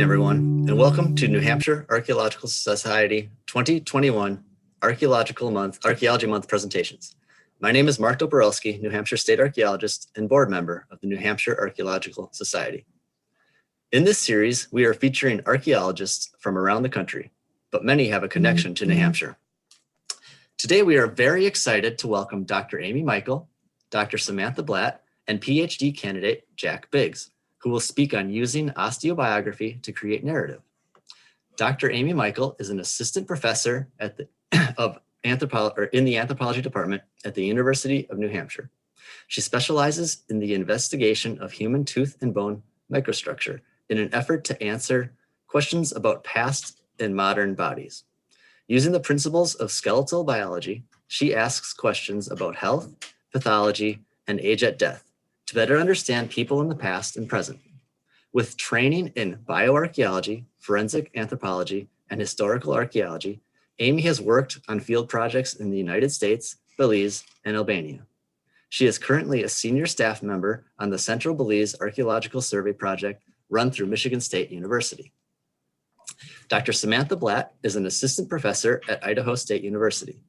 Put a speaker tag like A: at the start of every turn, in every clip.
A: everyone, and welcome to New Hampshire Archaeological Society 2021 Archaeology Month presentations. My name is Mark Doborelski, New Hampshire State Archaeologist and board member of the New Hampshire Archaeological Society. In this series, we are featuring archaeologists from around the country, but many have a connection to New Hampshire. Today, we are very excited to welcome Dr. Amy Michael, Dr. Samantha Blatt, and PhD candidate Jack Biggs, who will speak on using osteobiography to create narrative. Dr. Amy Michael is an assistant professor at the, in the anthropology department at the University of New Hampshire. She specializes in the investigation of human tooth and bone microstructure in an effort to answer questions about past and modern bodies. Using the principles of skeletal biology, she asks questions about health, pathology, and age at death to better understand people in the past and present. With training in bioarchaeology, forensic anthropology, and historical archaeology, Amy has worked on field projects in the United States, Belize, and Albania. She is currently a senior staff member on the Central Belize Archaeological Survey project run through Michigan State University. Dr. Samantha Blatt is an assistant professor at Idaho State University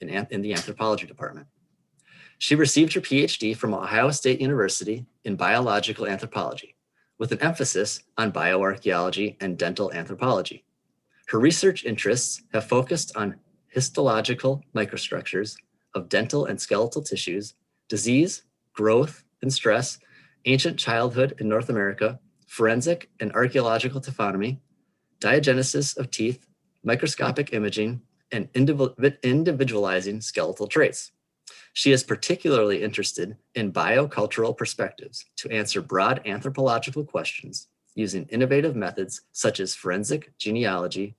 A: in the anthropology department. She received her PhD from Ohio State University in biological anthropology, with an emphasis on bioarchaeology and dental anthropology. Her research interests have focused on histological microstructures of dental and skeletal tissues, disease, growth and stress, ancient childhood in North America, forensic and archaeological taphonomy, diagenesis of teeth, microscopic imaging, and individualizing skeletal traits. She is particularly interested in biocultural perspectives to answer broad anthropological questions using innovative methods such as forensic genealogy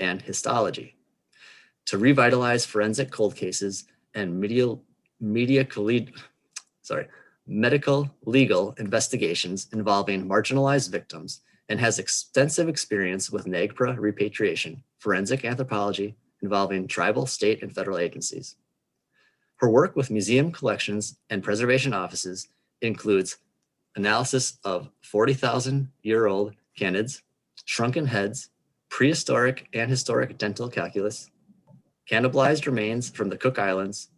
A: and histology to revitalize forensic cold cases and medical legal investigations involving marginalized victims, and has extensive experience with NAGPRA repatriation, forensic anthropology involving tribal, state, and federal agencies. Her work with museum collections and preservation offices includes analysis of 40,000-year-old canids, shrunken heads, prehistoric and historic dental calculus, cannibalized remains from the Cook Islands,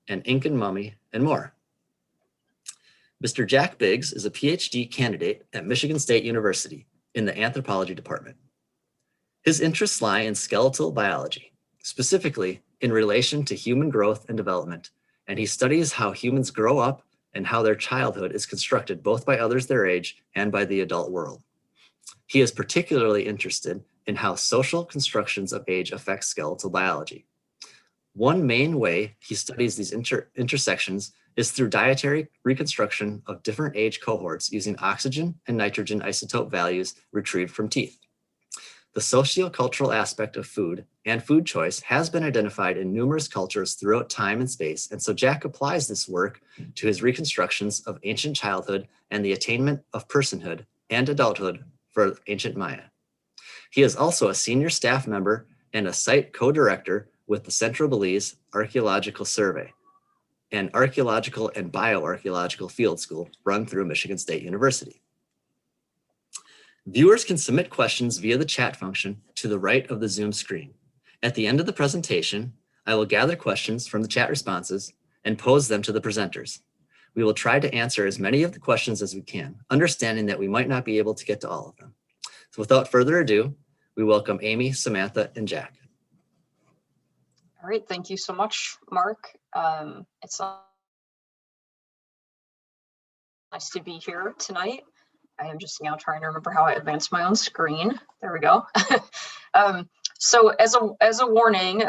A: an Incan mummy, and more. Mr. Jack Biggs is a PhD candidate at Michigan State University in the anthropology department. His interests lie in skeletal biology, specifically in relation to human growth and development, and he studies how humans grow up and how their childhood is constructed both by others their age and by the adult world. He is particularly interested in how social constructions of age affect skeletal biology. One main way he studies these intersections is through dietary reconstruction of different age cohorts using oxygen and nitrogen isotope values retrieved from teeth. The sociocultural aspect of food and food choice has been identified in numerous cultures throughout time and space, and so Jack applies this work to his reconstructions of ancient childhood and the attainment of personhood and adulthood for ancient Maya. He is also a senior staff member and a site co-director with the Central Belize Archaeological Survey, an archaeological and bioarchaeological field school run through Michigan State University. Viewers can submit questions via the chat function to the right of the Zoom screen. At the end of the presentation, I will gather questions from the chat responses and pose them to the presenters. We will try to answer as many of the questions as we can, understanding that we might not be able to get to all of them. So without further ado, we welcome Amy, Samantha, and Jack.
B: All right, thank you so much, Mark. It's nice to be here tonight. I am just now trying to remember how I advance my own screen. There we go. So as a warning,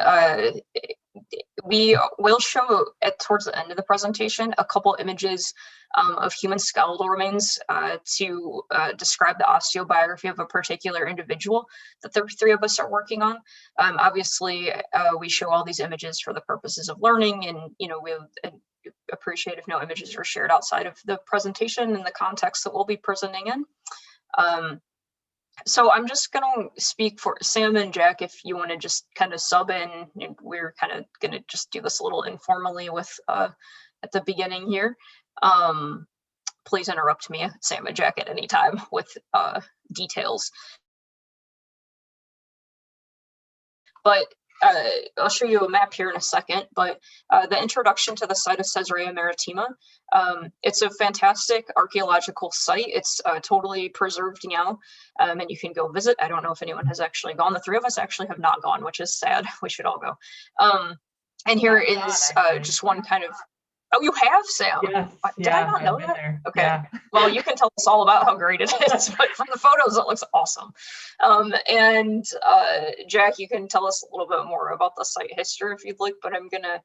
B: we will show towards the end of the presentation a couple images of human skeletal remains to describe the osteobiography of a particular individual that the three of us are working on. Obviously, we show all these images for the purposes of learning, and we appreciate if no images are shared outside of the presentation and the context that we'll be presenting in. So I'm just going to speak for Sam and Jack if you want to just kind of sub in. We're kind of going to just do this a little informally with at the beginning here. please interrupt me, Sam and Jack, at any time with details. But I'll show you a map here in a second, but the introduction to the site of Caesarea Maritima, it's a fantastic archaeological site. It's totally preserved now, and you can go visit. I don't know if anyone has actually gone. The three of us actually have not gone, which is sad. We should all go. And here is just one kind of, oh, you have, Sam?
C: Yes,
B: Did I not know that?
C: There.
B: Okay.
C: Yeah.
B: Well, you can tell us all about how great it is, but from the photos, it looks awesome. And Jack, you can tell us a little bit more about the site history if you'd like, but I'm gonna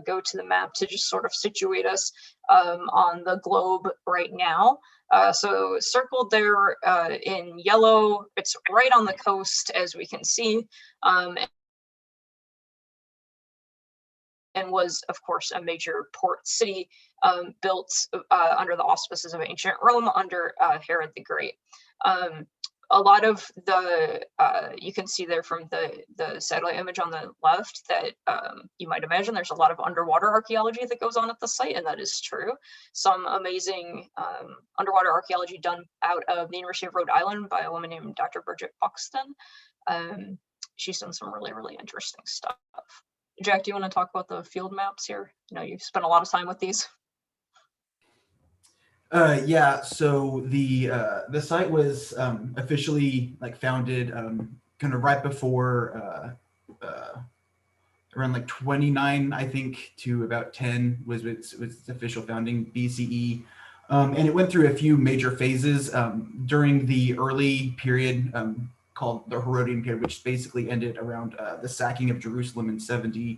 B: go to the map to just sort of situate us on the globe right now. So circled there in yellow, it's right on the coast, as we can see. And was, of course, a major port city built under the auspices of ancient Rome under Herod the Great. A lot of the, you can see there from the satellite image on the left that you might imagine there's a lot of underwater archaeology that goes on at the site, and that is true. Some amazing underwater archaeology done out of the University of Rhode Island by a woman named Dr. Bridget Buxton. She's done some really, really interesting stuff. Jack, do you want to talk about the field maps here? You know, you've spent a lot of time with these.
D: Yeah, so the site was officially founded kind of right before around 29, I think, to about 10 was its official founding, BCE. And it went through a few major phases during the early period called the Herodian period, which basically ended around the sacking of Jerusalem in 70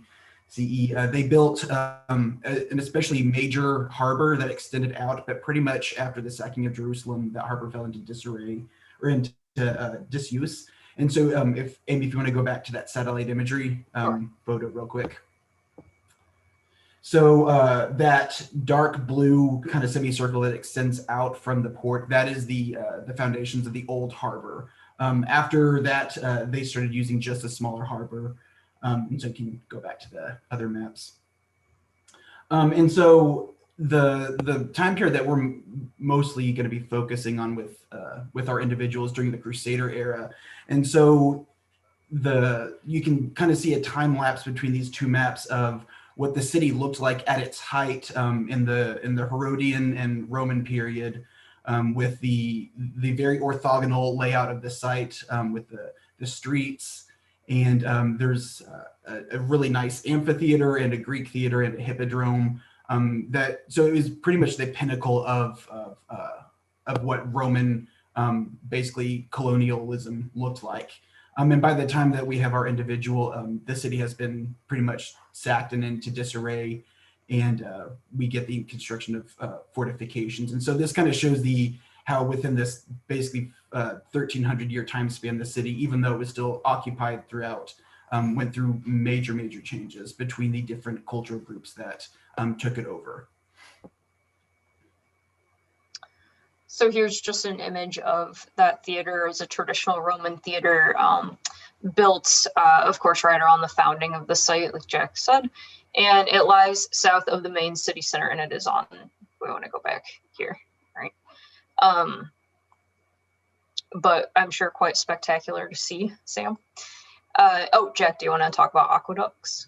D: CE. They built an especially major harbor that extended out, but pretty much after the sacking of Jerusalem, that harbor fell into disarray or into disuse. And so if Amy, if you want to go back to that satellite imagery photo real quick. So that dark blue kind of semicircle that extends out from the port, that is the foundations of the old harbor. After that, they started using just a smaller harbor. And so you can go back to the other maps. And so the time period that we're mostly going to be focusing on with our individuals during the Crusader era. And so you can kind of see a time lapse between these two maps of what the city looked like at its height in the Herodian and Roman period, with the very orthogonal layout of the site, with the streets, and there's a really nice amphitheater and a Greek theater and a hippodrome. So it was pretty much the pinnacle of what Roman basically colonialism looked like. And by the time that we have our individual, the city has been pretty much sacked and into disarray, and we get the construction of fortifications. And so this kind of shows how within this basically 1,300 year time span, the city, even though it was still occupied throughout, went through major changes between the different cultural groups that took it over.
B: So here's just an image of that theater as a traditional Roman theater built, of course, right around the founding of the site, like Jack said, and it lies south of the main city center, and it is on, we want to go back here, right? But I'm sure quite spectacular to see, Sam. Oh, Jack, do you want to talk about aqueducts?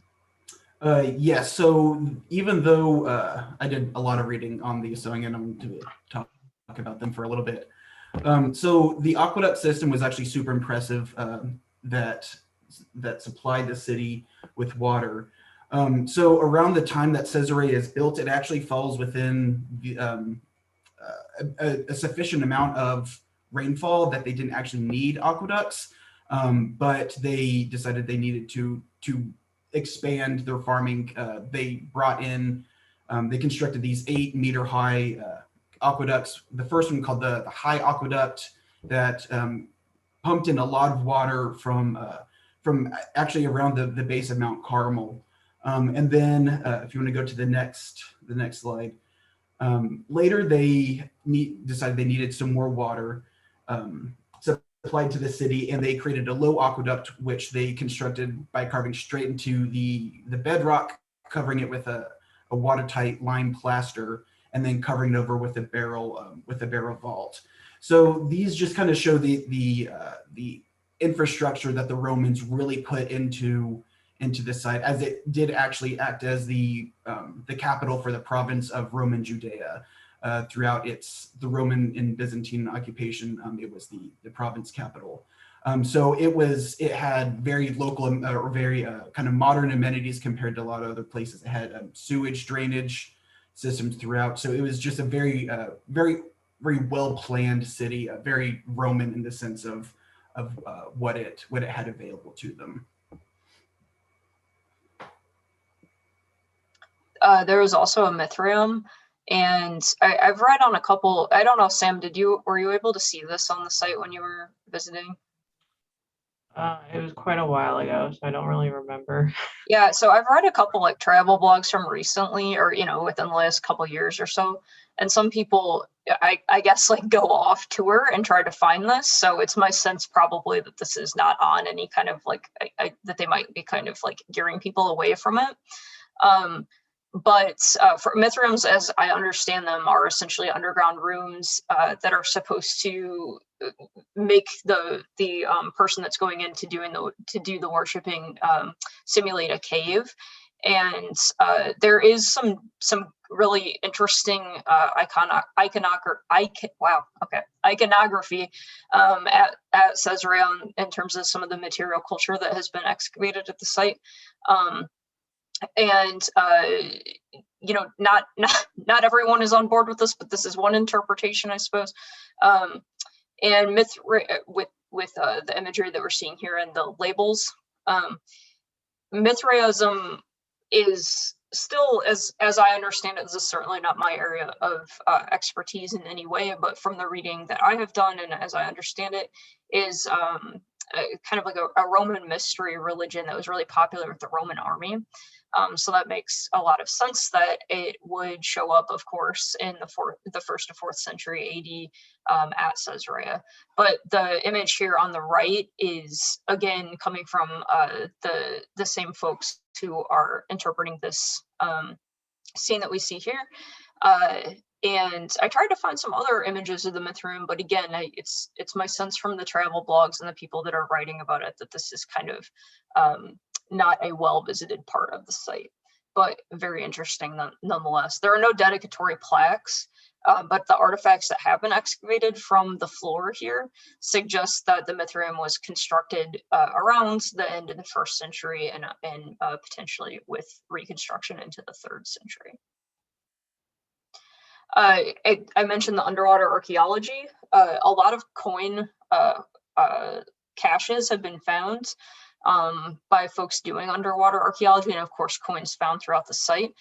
D: Yes, so even though I did a lot of reading on these, so I'm going to talk about them for a little bit. So the aqueduct system was actually super impressive, that supplied the city with water. So around the time that Caesarea is built, it actually falls within a sufficient amount of rainfall that they didn't actually need aqueducts, but they decided they needed to expand their farming. They brought in, they constructed these 8-meter high aqueducts. The first one called the High Aqueduct, that pumped in a lot of water from actually around the base of Mount Carmel. And then if you want to go to the next slide, later they decided they needed some more water supplied to the city, and they created a low aqueduct, which they constructed by carving straight into the bedrock, covering it with a watertight lime plaster, and then covering it over with a barrel vault. So these just kind of show the infrastructure that the Romans really put into the site, as it did actually act as the capital for the province of Roman Judea. Throughout the Roman and Byzantine occupation, it was the province capital. So it had very local or very kind of modern amenities compared to a lot of other places. It had sewage drainage systems throughout. So it was just a very well planned city, very Roman in the sense of what it had available to them.
B: There was also a Mithraeum, and I've read on a couple. I don't know, Sam, were you able to see this on the site when you were visiting?
C: It was quite a while ago, so I don't really remember.
B: Yeah, so I've read a couple like travel blogs from recently, or within the last couple years or so, and some people, I guess, like go off tour and try to find this. So it's my sense probably that this is not on any kind of like that they might be kind of like gearing people away from it. But for Mithraeums, as I understand them, are essentially underground rooms that are supposed to make the person that's going in to do the worshiping simulate a cave. And there is some really interesting iconography at Caesarea in terms of some of the material culture that has been excavated at the site. And not everyone is on board with this, but this is one interpretation, I suppose. And with the imagery that we're seeing here and the labels, Mithraism is still, as I understand it, this is certainly not my area of expertise in any way, but from the reading that I have done and as I understand it, is kind of like a Roman mystery religion that was really popular with the Roman army. So that makes a lot of sense that it would show up, of course, in the 1st to 4th century AD at Caesarea. But the image here on the right is, again, coming from the same folks who are interpreting this scene that we see here. And I tried to find some other images of the Mithraeum, but again, it's my sense from the travel blogs and the people that are writing about it that this is kind of not a well-visited part of the site, but very interesting nonetheless. There are no dedicatory plaques, but the artifacts that have been excavated from the floor here suggest that the Mithraeum was constructed around the end of the 1st century and potentially with reconstruction into the 3rd century. I mentioned the underwater archaeology. A lot of coin caches have been found by folks doing underwater archaeology, and of course coins found throughout the site.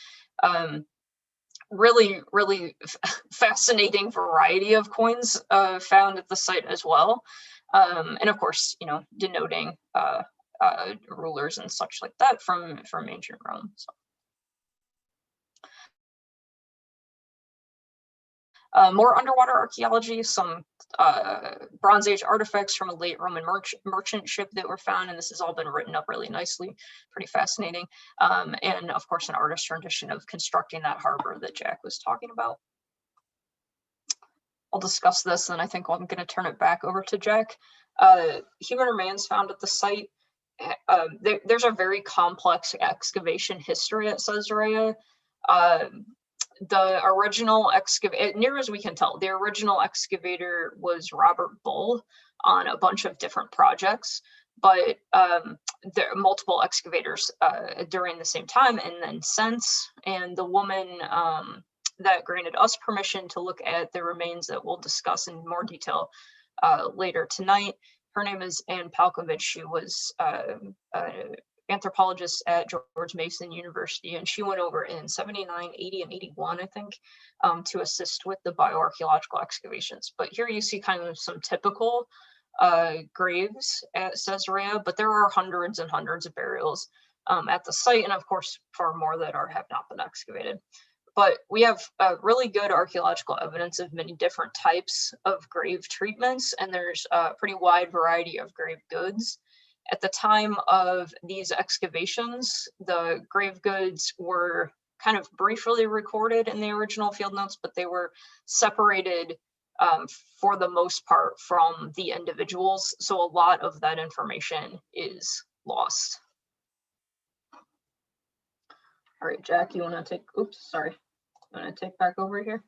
B: Really fascinating variety of coins found at the site as well, and of course denoting rulers and such like that from ancient Rome. So. More underwater archaeology, some Bronze Age artifacts from a late Roman merchant ship that were found, and this has all been written up really nicely, pretty fascinating. And of course, an artist's rendition of constructing that harbor that Jack was talking about. I'll discuss this, and I think I'm going to turn it back over to Jack. Human remains found at the site. There's a very complex excavation history at Caesarea. The original excavator, near as we can tell, the original excavator was Robert Bull on a bunch of different projects, but there are multiple excavators during the same time and then since. And the woman that granted us permission to look at the remains that we'll discuss in more detail later tonight, her name is Anne Palkovich. She was anthropologist at George Mason University, and she went over in 79, 80, and 81, I think, to assist with the bioarchaeological excavations. But here you see kind of some typical graves at Caesarea, but there are hundreds and hundreds of burials at the site, and of course, far more that have not been excavated. But we have really good archaeological evidence of many different types of grave treatments, and there's a pretty wide variety of grave goods. At the time of these excavations, the grave goods were kind of briefly recorded in the original field notes, but they were separated for the most part from the individuals. So a lot of that information is lost. All right, Jack, you want to take, oops, sorry. You want to take back over here?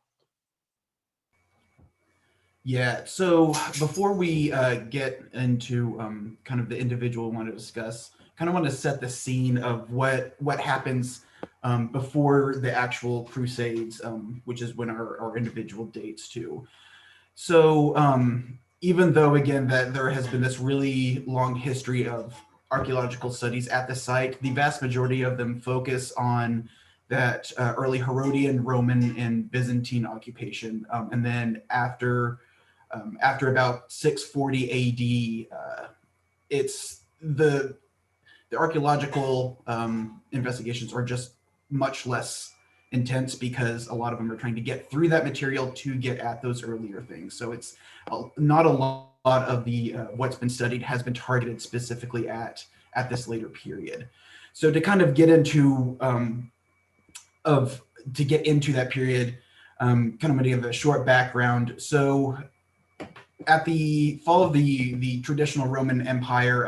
D: Yeah, so before we get into kind of the individual we want to discuss, kind of want to set the scene of what happens before the actual Crusades, which is when our individual dates to. So even though, again, that there has been this really long history of archaeological studies at the site, the vast majority of them focus on that early Herodian, Roman, and Byzantine occupation. And then after about 640 AD, it's the archaeological investigations are just much less intense because a lot of them are trying to get through that material to get at those earlier things. So it's not a lot of the what's been studied has been targeted specifically at this later period. So to kind of get into that period, kind of going to give a short background. So at the fall of the traditional Roman Empire,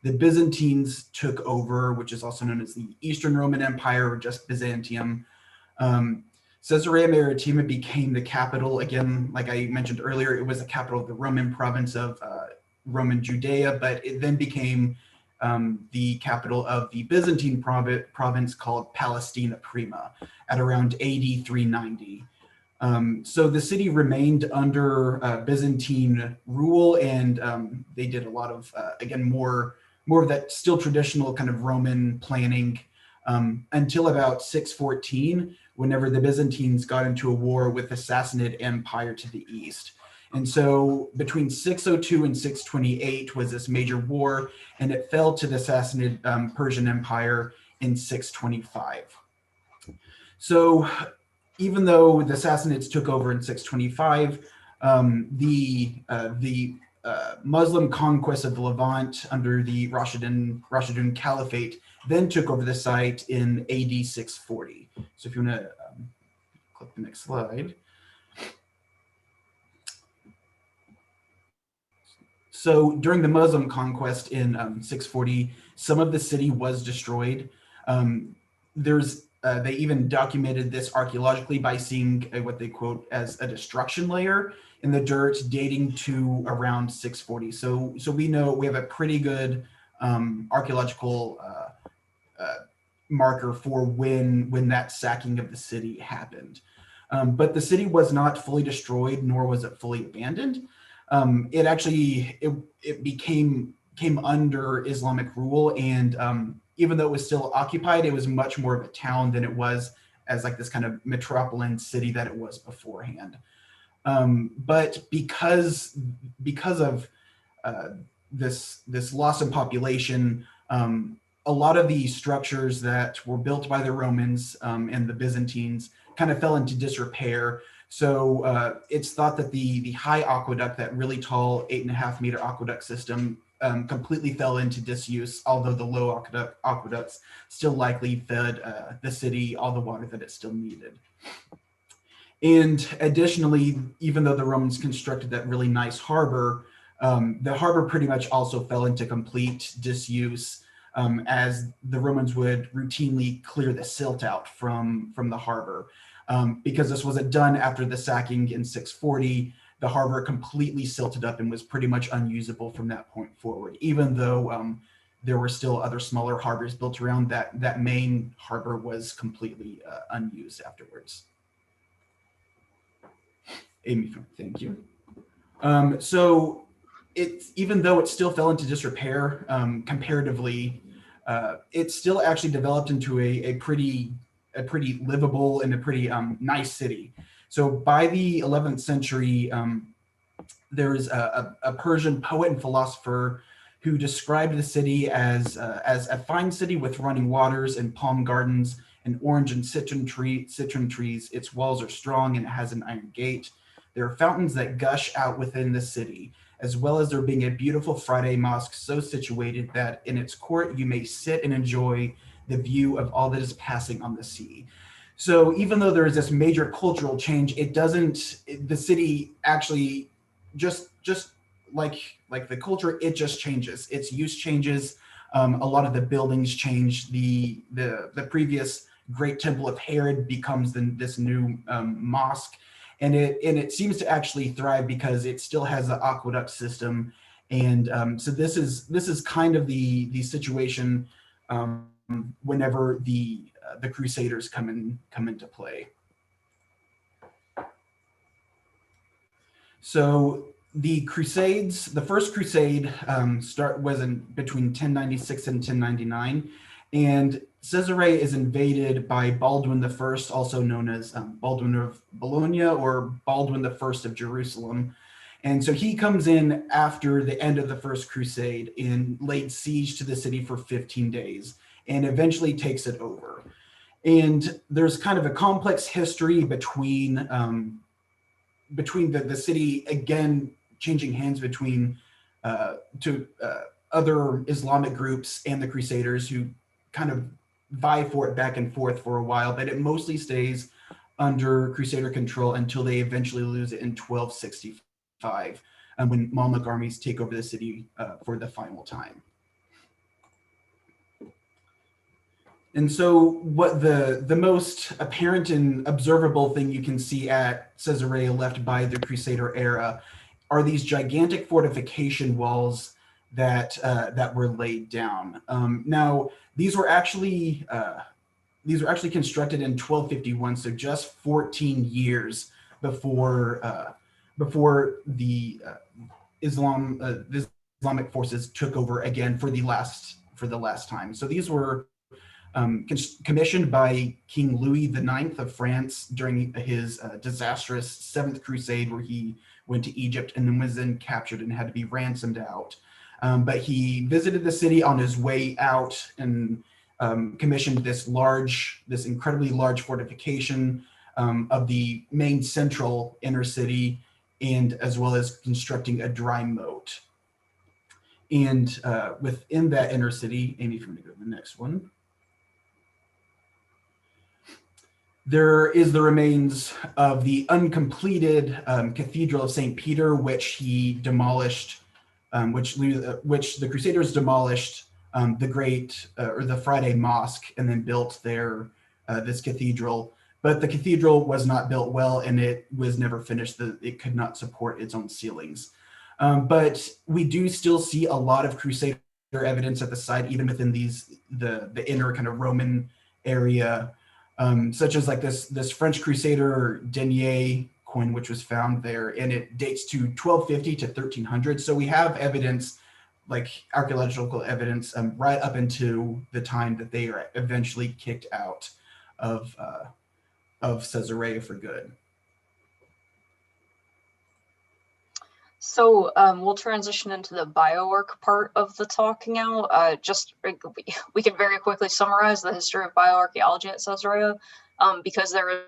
D: the Byzantines took over, which is also known as the Eastern Roman Empire or just Byzantium. Caesarea Maritima became the capital. Again, like I mentioned earlier, it was the capital of the Roman province of Roman Judea, but it then became the capital of the Byzantine province called Palestina Prima at around AD 390. So the city remained under Byzantine rule, and they did a lot of, again, more of that still traditional kind of Roman planning until about 614, whenever the Byzantines got into a war with the Sassanid Empire to the east. And so between 602 and 628 was this major war, and it fell to the Sassanid Persian Empire in 625. So even though the Sassanids took over in 625, the Muslim conquest of the Levant under the Rashidun Caliphate then took over the site in AD 640. So if you want to click the next slide. So during the Muslim conquest in 640, some of the city was destroyed. They even documented this archaeologically by seeing what they quote as a destruction layer in the dirt dating to around 640. So we know we have a pretty good archaeological marker for when that sacking of the city happened. But the city was not fully destroyed, nor was it fully abandoned. It came under Islamic rule, and even though it was still occupied, it was much more of a town than it was as like this kind of metropolitan city that it was beforehand. But because of this loss in population, a lot of the structures that were built by the Romans and the Byzantines kind of fell into disrepair. So it's thought that the high aqueduct, that really tall 8.5-meter aqueduct system, completely fell into disuse, although the low aqueducts still likely fed the city all the water that it still needed. And additionally, even though the Romans constructed that really nice harbor, the harbor pretty much also fell into complete disuse, as the Romans would routinely clear the silt out from the harbor. Because this wasn't done after the sacking in 640, the harbor completely silted up and was pretty much unusable from that point forward, even though there were still other smaller harbors built around. That main harbor was completely unused afterwards. Amy, thank you. So even though it still fell into disrepair, comparatively, it still actually developed into a pretty livable and a pretty nice city. So by the 11th century, there was a Persian poet and philosopher who described the city as a fine city with running waters and palm gardens and orange and citron trees. Its walls are strong and it has an iron gate. There are fountains that gush out within the city, as well as there being a beautiful Friday mosque so situated that in its court you may sit and enjoy the view of all that is passing on the sea. So even though there is this major cultural change, the city actually just like the culture, it just changes. Its use changes. A lot of the buildings change. The previous Great Temple of Herod becomes this new mosque, and it seems to actually thrive because it still has the aqueduct system. And so this is kind of the situation whenever the Crusaders come into play. So the Crusades, the first Crusade was between 1096 and 1099, and Caesarea is invaded by Baldwin I, also known as Baldwin of Bologna or Baldwin I of Jerusalem. And so he comes in after the end of the First Crusade and laid siege to the city for 15 days and eventually takes it over. And there's kind of a complex history between the city, again, changing hands between other Islamic groups and the Crusaders, who kind of vie for it back and forth for a while, but it mostly stays under Crusader control until they eventually lose it in 1265, when Mamluk armies take over the city for the final time. And so what the most apparent and observable thing you can see at Caesarea left by the Crusader era are these gigantic fortification walls that were laid down. Now, these were actually constructed in 1251, so just 14 years before the Islamic forces took over again for the last time. So these were commissioned by King Louis IX of France during his disastrous Seventh Crusade, where he went to Egypt and then was then captured and had to be ransomed out. But he visited the city on his way out and commissioned this incredibly large fortification of the main central inner city, and as well as constructing a dry moat. And within that inner city, Amy, if you want to go to the next one, there is the remains of the uncompleted Cathedral of St. Peter, which he demolished, which the Crusaders demolished the the Friday Mosque, and then built this cathedral. But the cathedral was not built well, and it was never finished. It could not support its own ceilings. But we do still see a lot of Crusader evidence at the site, even within the inner kind of Roman area. Such as like this French Crusader denier coin, which was found there, and it dates to 1250 to 1300. So we have evidence, like archaeological evidence, right up into the time that they are eventually kicked out of Caesarea for good.
B: So we'll transition into the bioarch part of the talk now. We can very quickly summarize the history of bioarchaeology at Caesarea, because there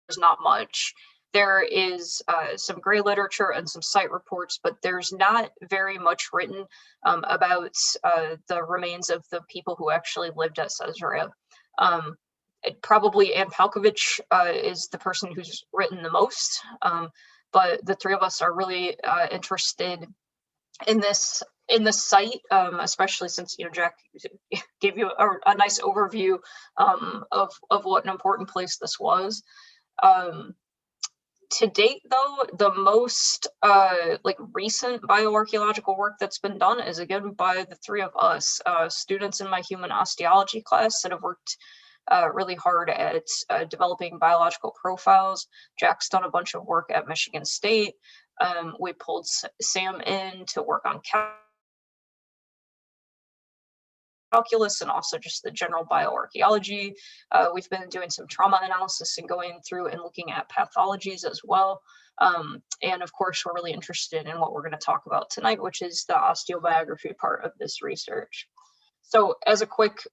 B: is not much. There is some gray literature and some site reports, but there's not very much written about the remains of the people who actually lived at Caesarea. Probably Anne Palkovich is the person who's written the most, but the three of us are really interested in this site, especially since Jack gave you a nice overview of what an important place this was. To date, though, the most recent bioarchaeological work that's been done is again by the three of us, students in my human osteology class that have worked really hard at developing biological profiles. Jack's done a bunch of work at Michigan State. We pulled Sam in to work on calculus and also just the general bioarchaeology. We've been doing some trauma analysis and going through and looking at pathologies as well. And of course, we're really interested in what we're going to talk about tonight, which is the osteobiography part of this research. So as a quick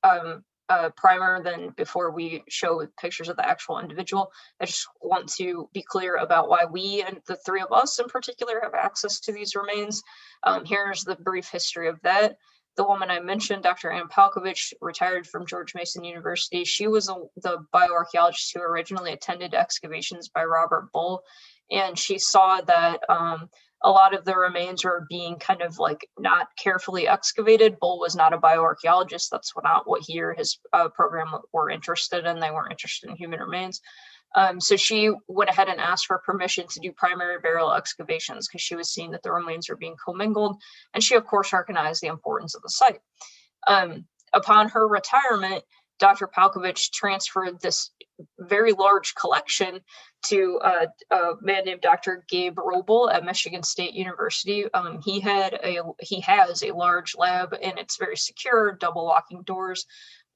B: primer, then before we show pictures of the actual individual, I just want to be clear about why we, and the three of us in particular, have access to these remains. Here's the brief history of that. the woman I mentioned, Dr. Ann Palkovich, retired from George Mason University. She was the bioarchaeologist who originally attended excavations by Robert Bull, and she saw that a lot of the remains were being kind of like not carefully excavated. Bull was not a bioarchaeologist. That's not what he or his program were interested in. They weren't interested in human remains. So she went ahead and asked for permission to do primary burial excavations because she was seeing that the remains were being commingled. And she, of course, recognized the importance of the site. Upon her retirement, Dr. Palkovich transferred this very large collection to a man named Dr. Gabe Roble at Michigan State University. He has a large lab, and it's very secure, double locking doors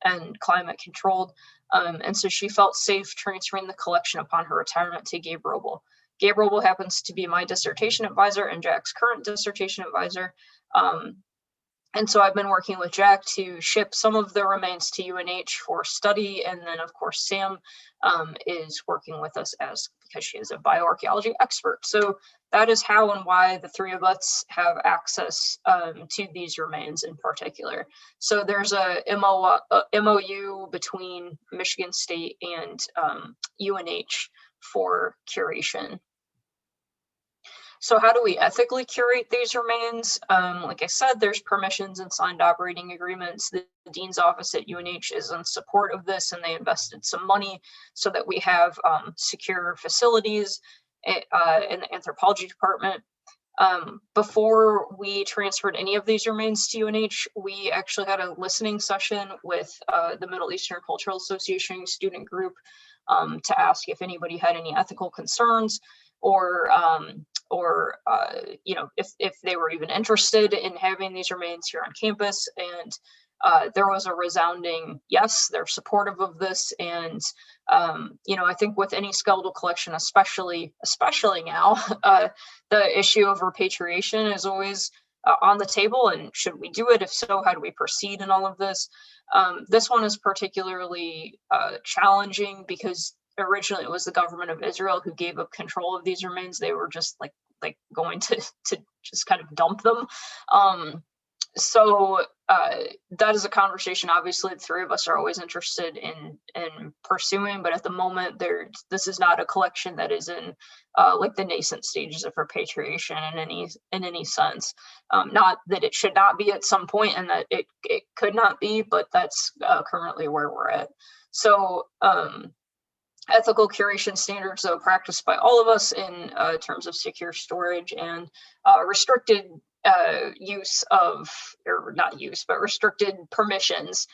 B: and climate controlled. And so she felt safe transferring the collection upon her retirement to Gabe Roble. Gabe Roble happens to be my dissertation advisor and Jack's current dissertation advisor. And so I've been working with Jack to ship some of the remains to UNH for study. And then, of course, Sam is working with us because she is a bioarchaeology expert. So that is how and why the three of us have access to these remains in particular. So there's a MOU between Michigan State and UNH for curation. So how do we ethically curate these remains? Like I said, there's permissions and signed operating agreements. The dean's office at UNH is in support of this, and they invested some money so that we have secure facilities in the anthropology department. Before we transferred any of these remains to UNH, we actually had a listening session with the Middle Eastern Cultural Association student group to ask if anybody had any ethical concerns, or if they were even interested in having these remains here on campus. And there was a resounding yes, they're supportive of this. And I think with any skeletal collection, especially now, the issue of repatriation is always on the table. And should we do it? If so, how do we proceed in all of this? This one is particularly challenging because originally it was the government of Israel who gave up control of these remains. They were just like going to just kind of dump them. So that is a conversation, obviously, the three of us are always interested in pursuing, but at the moment, this is not a collection that is in like the nascent stages of repatriation in any sense. Not that it should not be at some point and that it could not be, but that's currently where we're at. So ethical curation standards, though, practiced by all of us in terms of secure storage and restricted restricted permissions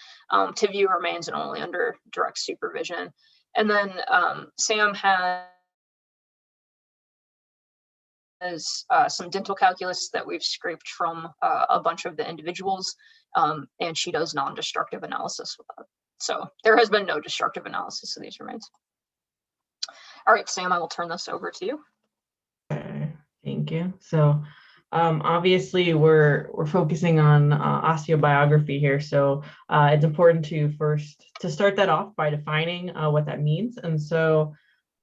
B: to view remains and only under direct supervision. And then Sam has some dental calculus that we've scraped from a bunch of the individuals, and she does non-destructive analysis with that. So there has been no destructive analysis of these remains. All right, Sam, I will turn this over to you.
C: Okay, thank you. So obviously we're focusing on osteobiography here. So it's important to start that off by defining what that means. And so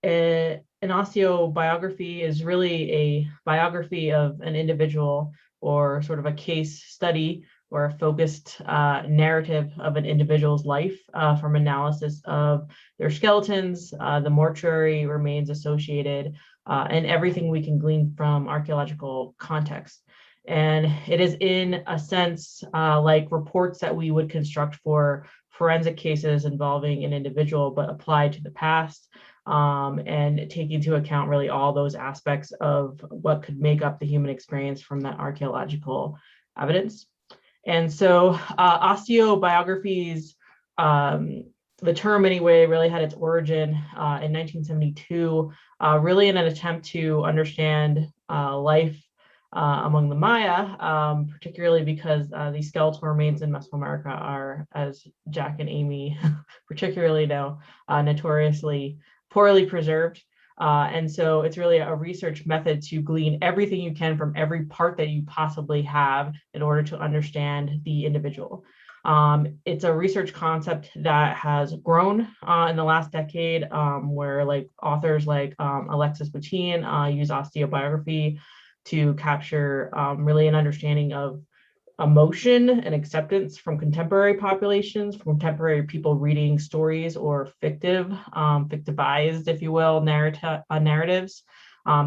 C: an osteobiography is really a biography of an individual, or sort of a case study or a focused narrative of an individual's life from analysis of their skeletons, the mortuary remains associated, and everything we can glean from archaeological context. And it is, in a sense, like reports that we would construct for forensic cases involving an individual, but applied to the past, and take into account really all those aspects of what could make up the human experience from that archaeological evidence. And so osteobiographies, the term anyway, really had its origin in 1972, really in an attempt to understand life among the Maya, particularly because these skeletal remains in Mesoamerica are, as Jack and Amy particularly know, notoriously poorly preserved. And so it's really a research method to glean everything you can from every part that you possibly have in order to understand the individual. It's a research concept that has grown in the last decade, where authors like Alexis Boutin use osteobiography to capture really an understanding of emotion and acceptance from contemporary populations, from contemporary people reading stories or fictivized, if you will, narratives.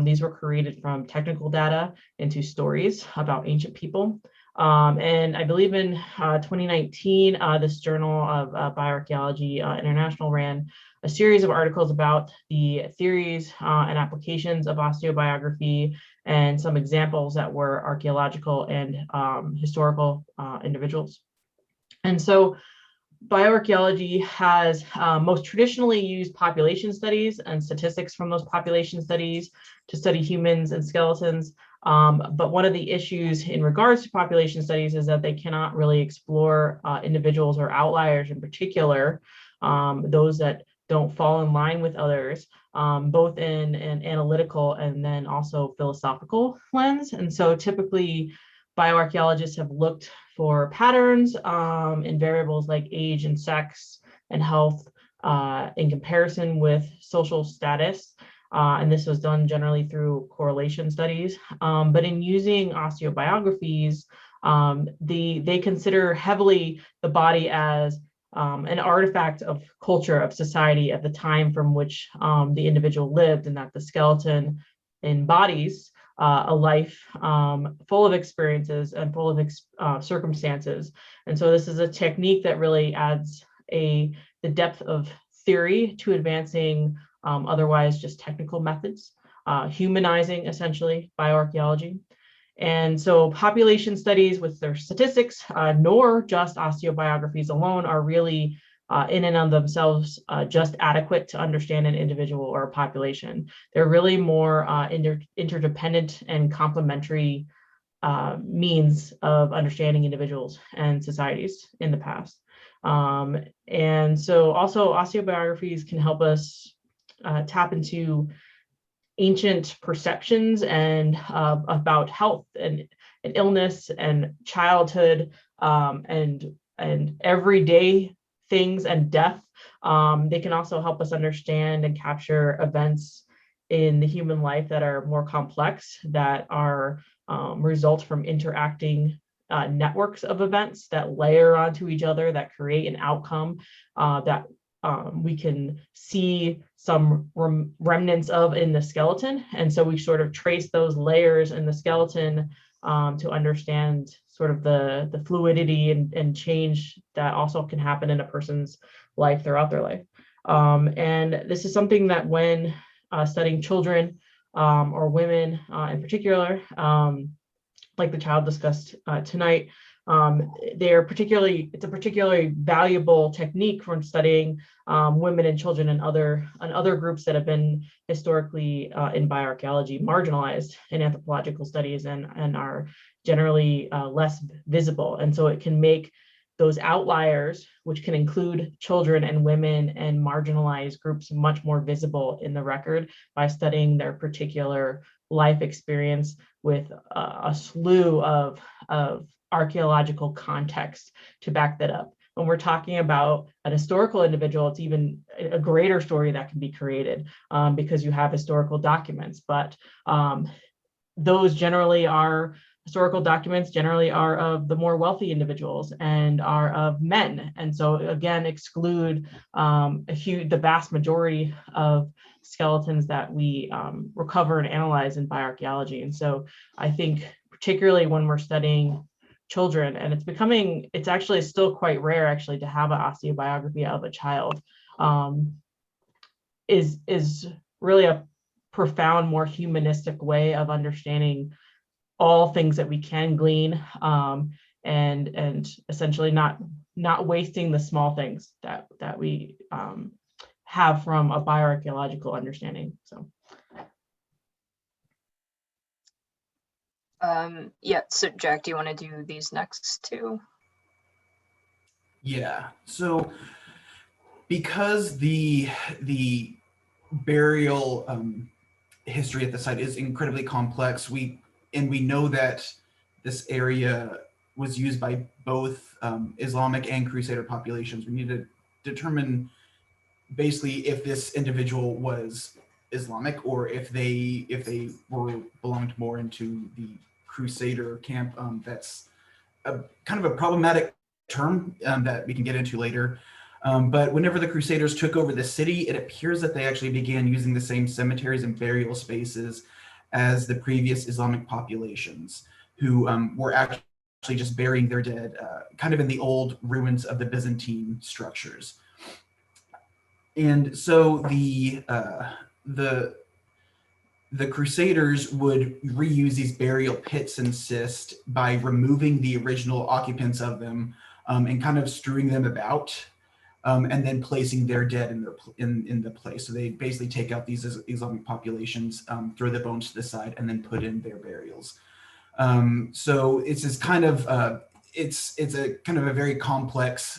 C: These were created from technical data into stories about ancient people. And I believe in 2019, this Journal of Bioarchaeology International ran a series of articles about the theories and applications of osteobiography and some examples that were archaeological and historical individuals. And so bioarchaeology has most traditionally used population studies and statistics from those population studies to study humans and skeletons. But one of the issues in regards to population studies is that they cannot really explore individuals or outliers in particular, those that don't fall in line with others, both in an analytical and then also philosophical lens. And so typically bioarchaeologists have looked for patterns in variables like age and sex and health in comparison with social status. And this was done generally through correlation studies. But in using osteobiographies, they consider heavily the body as an artifact of culture, of society at the time from which the individual lived, and that the skeleton embodies a life full of experiences and full of circumstances. And so this is a technique that really adds the depth of theory to advancing otherwise just technical methods, humanizing essentially bioarchaeology. And so population studies with their statistics, nor just osteobiographies alone, are really in and of themselves just adequate to understand an individual or a population. They're really more interdependent and complementary means of understanding individuals and societies in the past. And so also osteobiographies can help us tap into ancient perceptions and about health and illness and childhood and everyday things and death. They can also help us understand and capture events in the human life that are more complex, that are results from interacting networks of events that layer onto each other, that create an outcome that we can see some remnants of in the skeleton. And so we sort of trace those layers in the skeleton to understand sort of the fluidity and change that also can happen in a person's life throughout their life. And this is something that when studying children or women in particular, like the child discussed tonight, it's a particularly valuable technique for studying women and children and other groups that have been historically in bioarchaeology marginalized in anthropological studies and are generally less visible. And so it can make those outliers, which can include children and women and marginalized groups, much more visible in the record by studying their particular life experience with a slew of archaeological context to back that up. When we're talking about an historical individual, it's even a greater story that can be created because you have historical documents. But those historical documents generally are of the more wealthy individuals and are of men. And so again, exclude the vast majority of skeletons that we recover and analyze in bioarchaeology. And so I think particularly when we're studying children, and it's actually still quite rare actually to have an osteobiography of a child, is really a profound, more humanistic way of understanding all things that we can glean, and essentially not wasting the small things that we have from a bioarchaeological understanding. So.
B: Yeah, so Jack, do you want to do these next two?
D: Yeah, so because the burial history at the site is incredibly complex, we know that this area was used by both Islamic and Crusader populations. We need to determine basically if this individual was Islamic or if they belonged more into the Crusader camp. That's kind of a problematic term that we can get into later. But whenever the Crusaders took over the city, it appears that they actually began using the same cemeteries and burial spaces as the previous Islamic populations, who were actually just burying their dead kind of in the old ruins of the Byzantine structures. And so the Crusaders would reuse these burial pits and cists by removing the original occupants of them and kind of strewing them about, and then placing their dead in the place. So they basically take out these Islamic populations, throw the bones to the side, and then put in their burials. So it's this kind of it's a kind of a very complex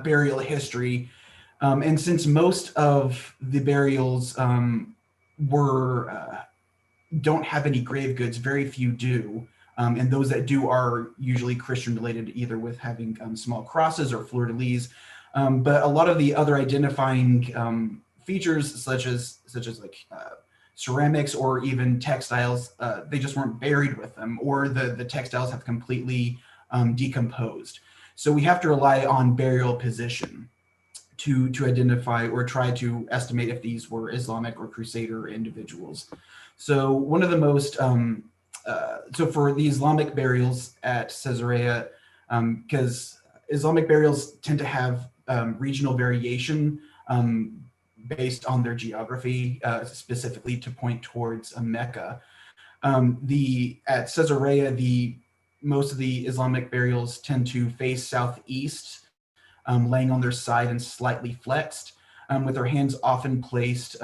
D: burial history. And since most of the burials don't have any grave goods, very few do. And those that do are usually Christian related, either with having small crosses or fleur-de-lis. But a lot of the other identifying features, such as like ceramics or even textiles, they just weren't buried with them, or the textiles have completely decomposed. So we have to rely on burial position to identify or try to estimate if these were Islamic or Crusader individuals. So one of the most, so for the Islamic burials at Caesarea, because Islamic burials tend to have regional variation based on their geography, specifically to point towards Mecca. At Caesarea, most of the Islamic burials tend to face southeast, laying on their side and slightly flexed, with their hands often placed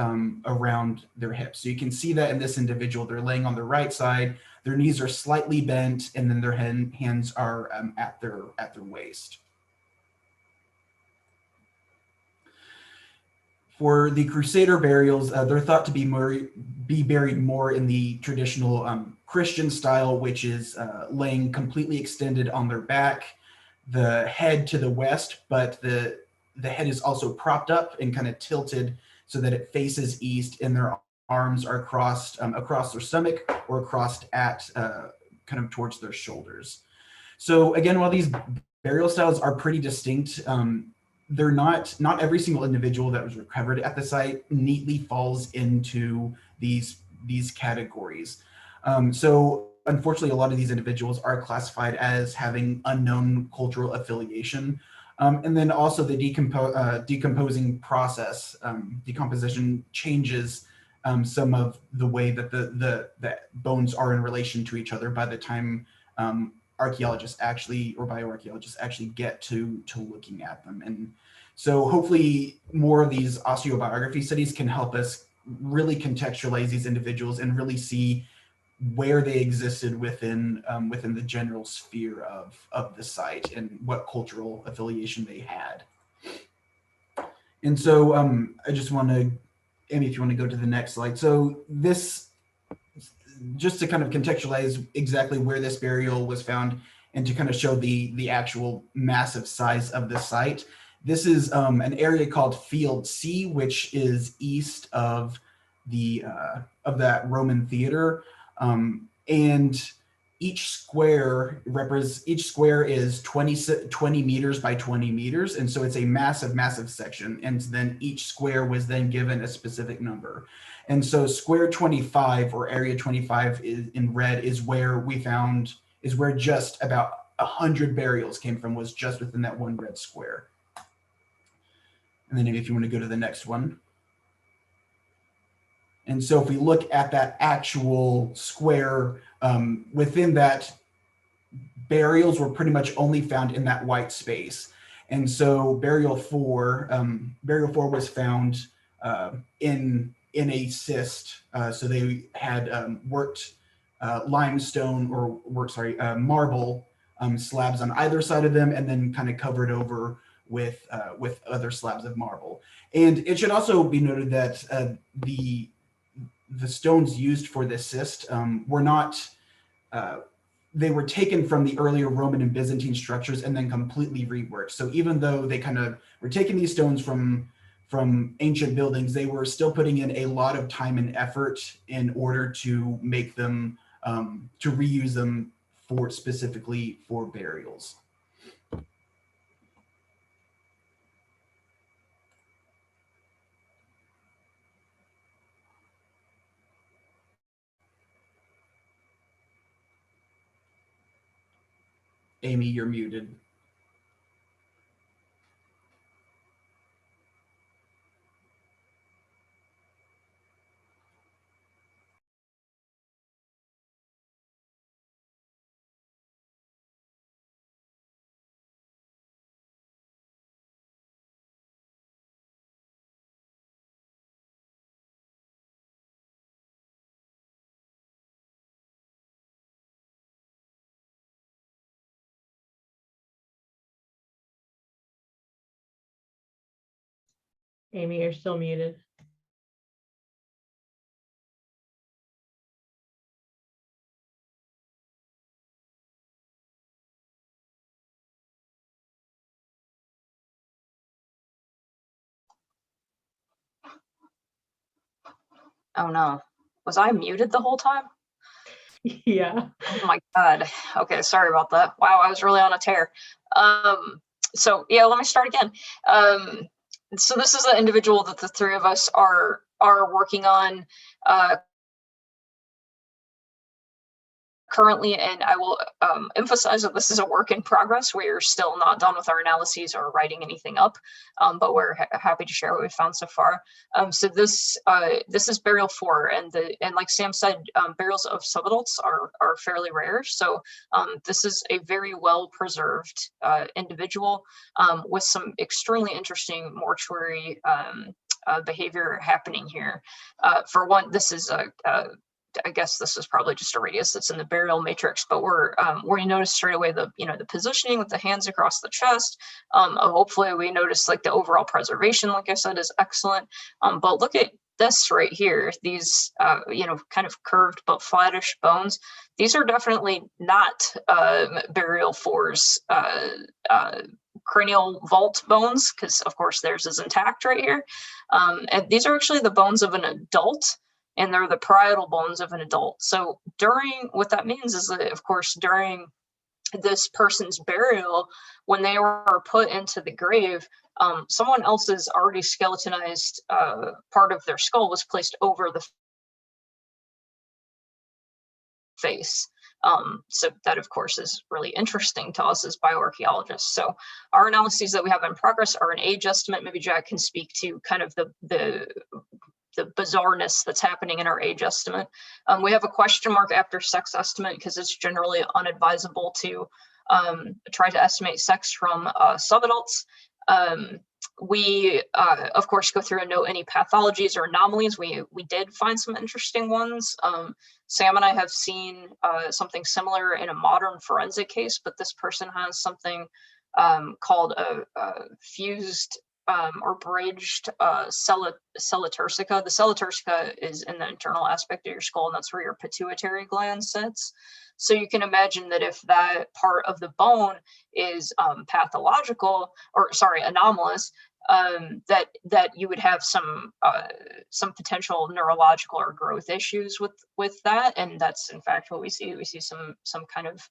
D: around their hips. So you can see that in this individual, they're laying on the right side, their knees are slightly bent, and then their hands are at their waist. For the Crusader burials, they're thought to be buried more in the traditional Christian style, which is laying completely extended on their back, the head to the west, but the head is also propped up and kind of tilted so that it faces east, and their arms are crossed across their stomach or crossed at kind of towards their shoulders. So again, while these burial styles are pretty distinct, they're not every single individual that was recovered at the site neatly falls into these categories. So unfortunately, a lot of these individuals are classified as having unknown cultural affiliation. And then also the decomposing process, decomposition changes some of the way that the bones are in relation to each other by the time archaeologists actually, or bioarchaeologists actually get to looking at them. And so hopefully more of these osteobiography studies can help us really contextualize these individuals and really see where they existed within the general sphere of the site and what cultural affiliation they had. And so I just want to, Amy, if you want to go to the next slide. So this, just to kind of contextualize exactly where this burial was found and to kind of show the actual massive size of the site. This is an area called Field C, which is east of that Roman theater. And each square is 20 meters by 20 meters. And so it's a massive, massive section. And then each square was then given a specific number. And so square 25, or area 25 in red, is where just about 100 burials came from, was just within that one red square. And then if you want to go to the next one. And so if we look at that actual square, within that, burials were pretty much only found in that white space. And so burial 4 was found in a cyst. So they had worked limestone, or marble slabs on either side of them, and then kind of covered over with other slabs of marble. And it should also be noted that the stones used for this cyst were not, they were taken from the earlier Roman and Byzantine structures and then completely reworked. So even though they kind of were taking these stones from ancient buildings, they were still putting in a lot of time and effort in order to make them, to reuse them specifically for burials. Amy, you're muted.
C: Amy, you're still muted.
B: Oh no, was I muted the whole time?
C: Yeah.
B: Oh my God. Okay, sorry about that. Wow, I was really on a tear. So yeah, let me start again. So this is the individual that the three of us are working on currently, and I will emphasize that this is a work in progress. We're still not done with our analyses or writing anything up, but we're happy to share what we found so far. So this is burial 4, and like Sam said, burials of subadults are fairly rare. So this is a very well preserved individual with some extremely interesting mortuary behavior happening here. For one, this is I guess this is probably just a radius that's in the burial matrix, but we notice straight away the positioning with the hands across the chest. Hopefully we notice like the overall preservation, like I said, is excellent. But look at this right here, these kind of curved but flattish bones. These are definitely not burial 4's cranial vault bones, because of course theirs is intact right here. And these are actually the bones of an adult, and they're the parietal bones of an adult. So what that means is that, of course, during this person's burial, when they were put into the grave, someone else's already skeletonized part of their skull was placed over the face. So that, of course, is really interesting to us as bioarchaeologists. So our analyses that we have in progress are an age estimate. Maybe Jack can speak to kind of the bizarreness that's happening in our age estimate. We have a question mark after sex estimate because it's generally unadvisable to try to estimate sex from subadults. We, of course, go through and note any pathologies or anomalies. We did find some interesting ones. Sam and I have seen something similar in a modern forensic case, but this person has something called a fused or bridged celeturcica. The celeturcica is in the internal aspect of your skull, and that's where your pituitary gland sits. So you can imagine that if that part of the bone is pathological, or sorry, anomalous, that you would have some potential neurological or growth issues with that, and that's in fact what we see. We see some kind of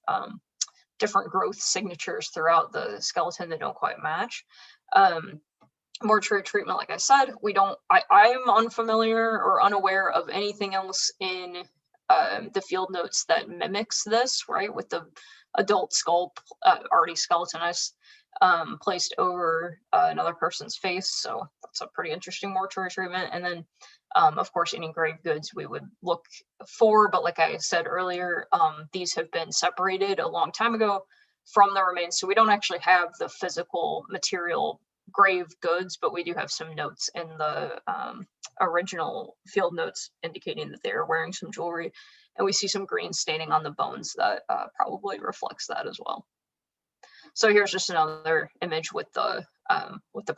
B: different growth signatures throughout the skeleton that don't quite match. Mortuary treatment, like I said, I'm unfamiliar or unaware of anything else in the field notes that mimics this, right? With the adult skull already skeletonized, placed over another person's face. So that's a pretty interesting mortuary treatment. And then, of course, any grave goods we would look for, but like I said earlier, these have been separated a long time ago from the remains. So we don't actually have the physical material grave goods, but we do have some notes in the original field notes indicating that they're wearing some jewelry, and we see some green staining on the bones that probably reflects that as well. So here's just another image with the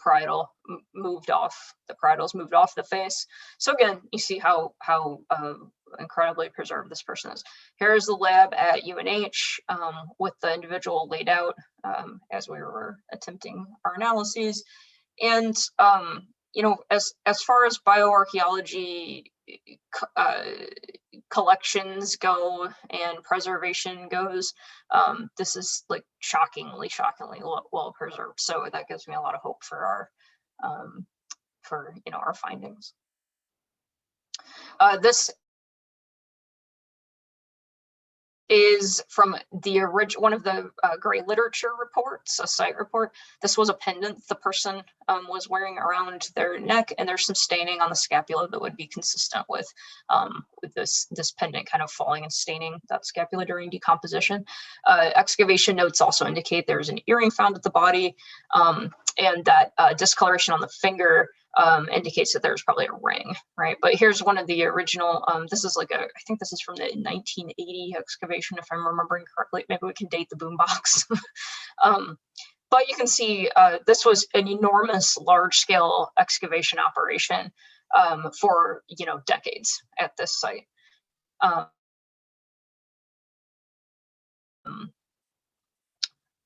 B: parietal moved off. The parietal's moved off the face. So again, you see how incredibly preserved this person is. Here's the lab at UNH with the individual laid out as we were attempting our analyses. And you know, as far as bioarchaeology collections go and preservation goes, this is like shockingly well preserved. So that gives me a lot of hope for our our findings. This is from the original, one of the Gray literature reports, a site report. This was a pendant the person was wearing around their neck, and there's some staining on the scapula that would be consistent with this pendant kind of falling and staining that scapula during decomposition. Excavation notes also indicate there's an earring found at the body, and that discoloration on the finger indicates that there's probably a ring, right? But here's one of the original, this is like I think this is from the 1980 excavation, if I'm remembering correctly. Maybe we can date the boombox. But you can see this was an enormous large-scale excavation operation for, decades at this site.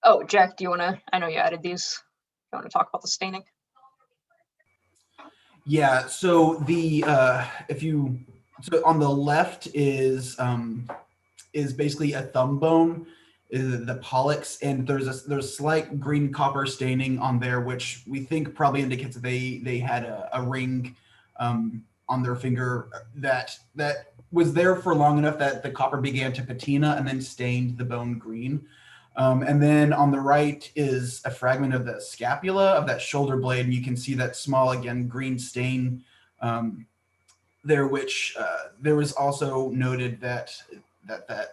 B: Oh, Jack, do you want to, I know you added these. You want to talk about the staining?
D: Yeah, so the so on the left is basically a thumb bone, is the pollex, and there's slight green copper staining on there, which we think probably indicates that they had a ring on their finger that was there for long enough that the copper began to patina and then stained the bone green. And then on the right is a fragment of the scapula of that shoulder blade, and you can see that small, again, green stain there, which there was also noted that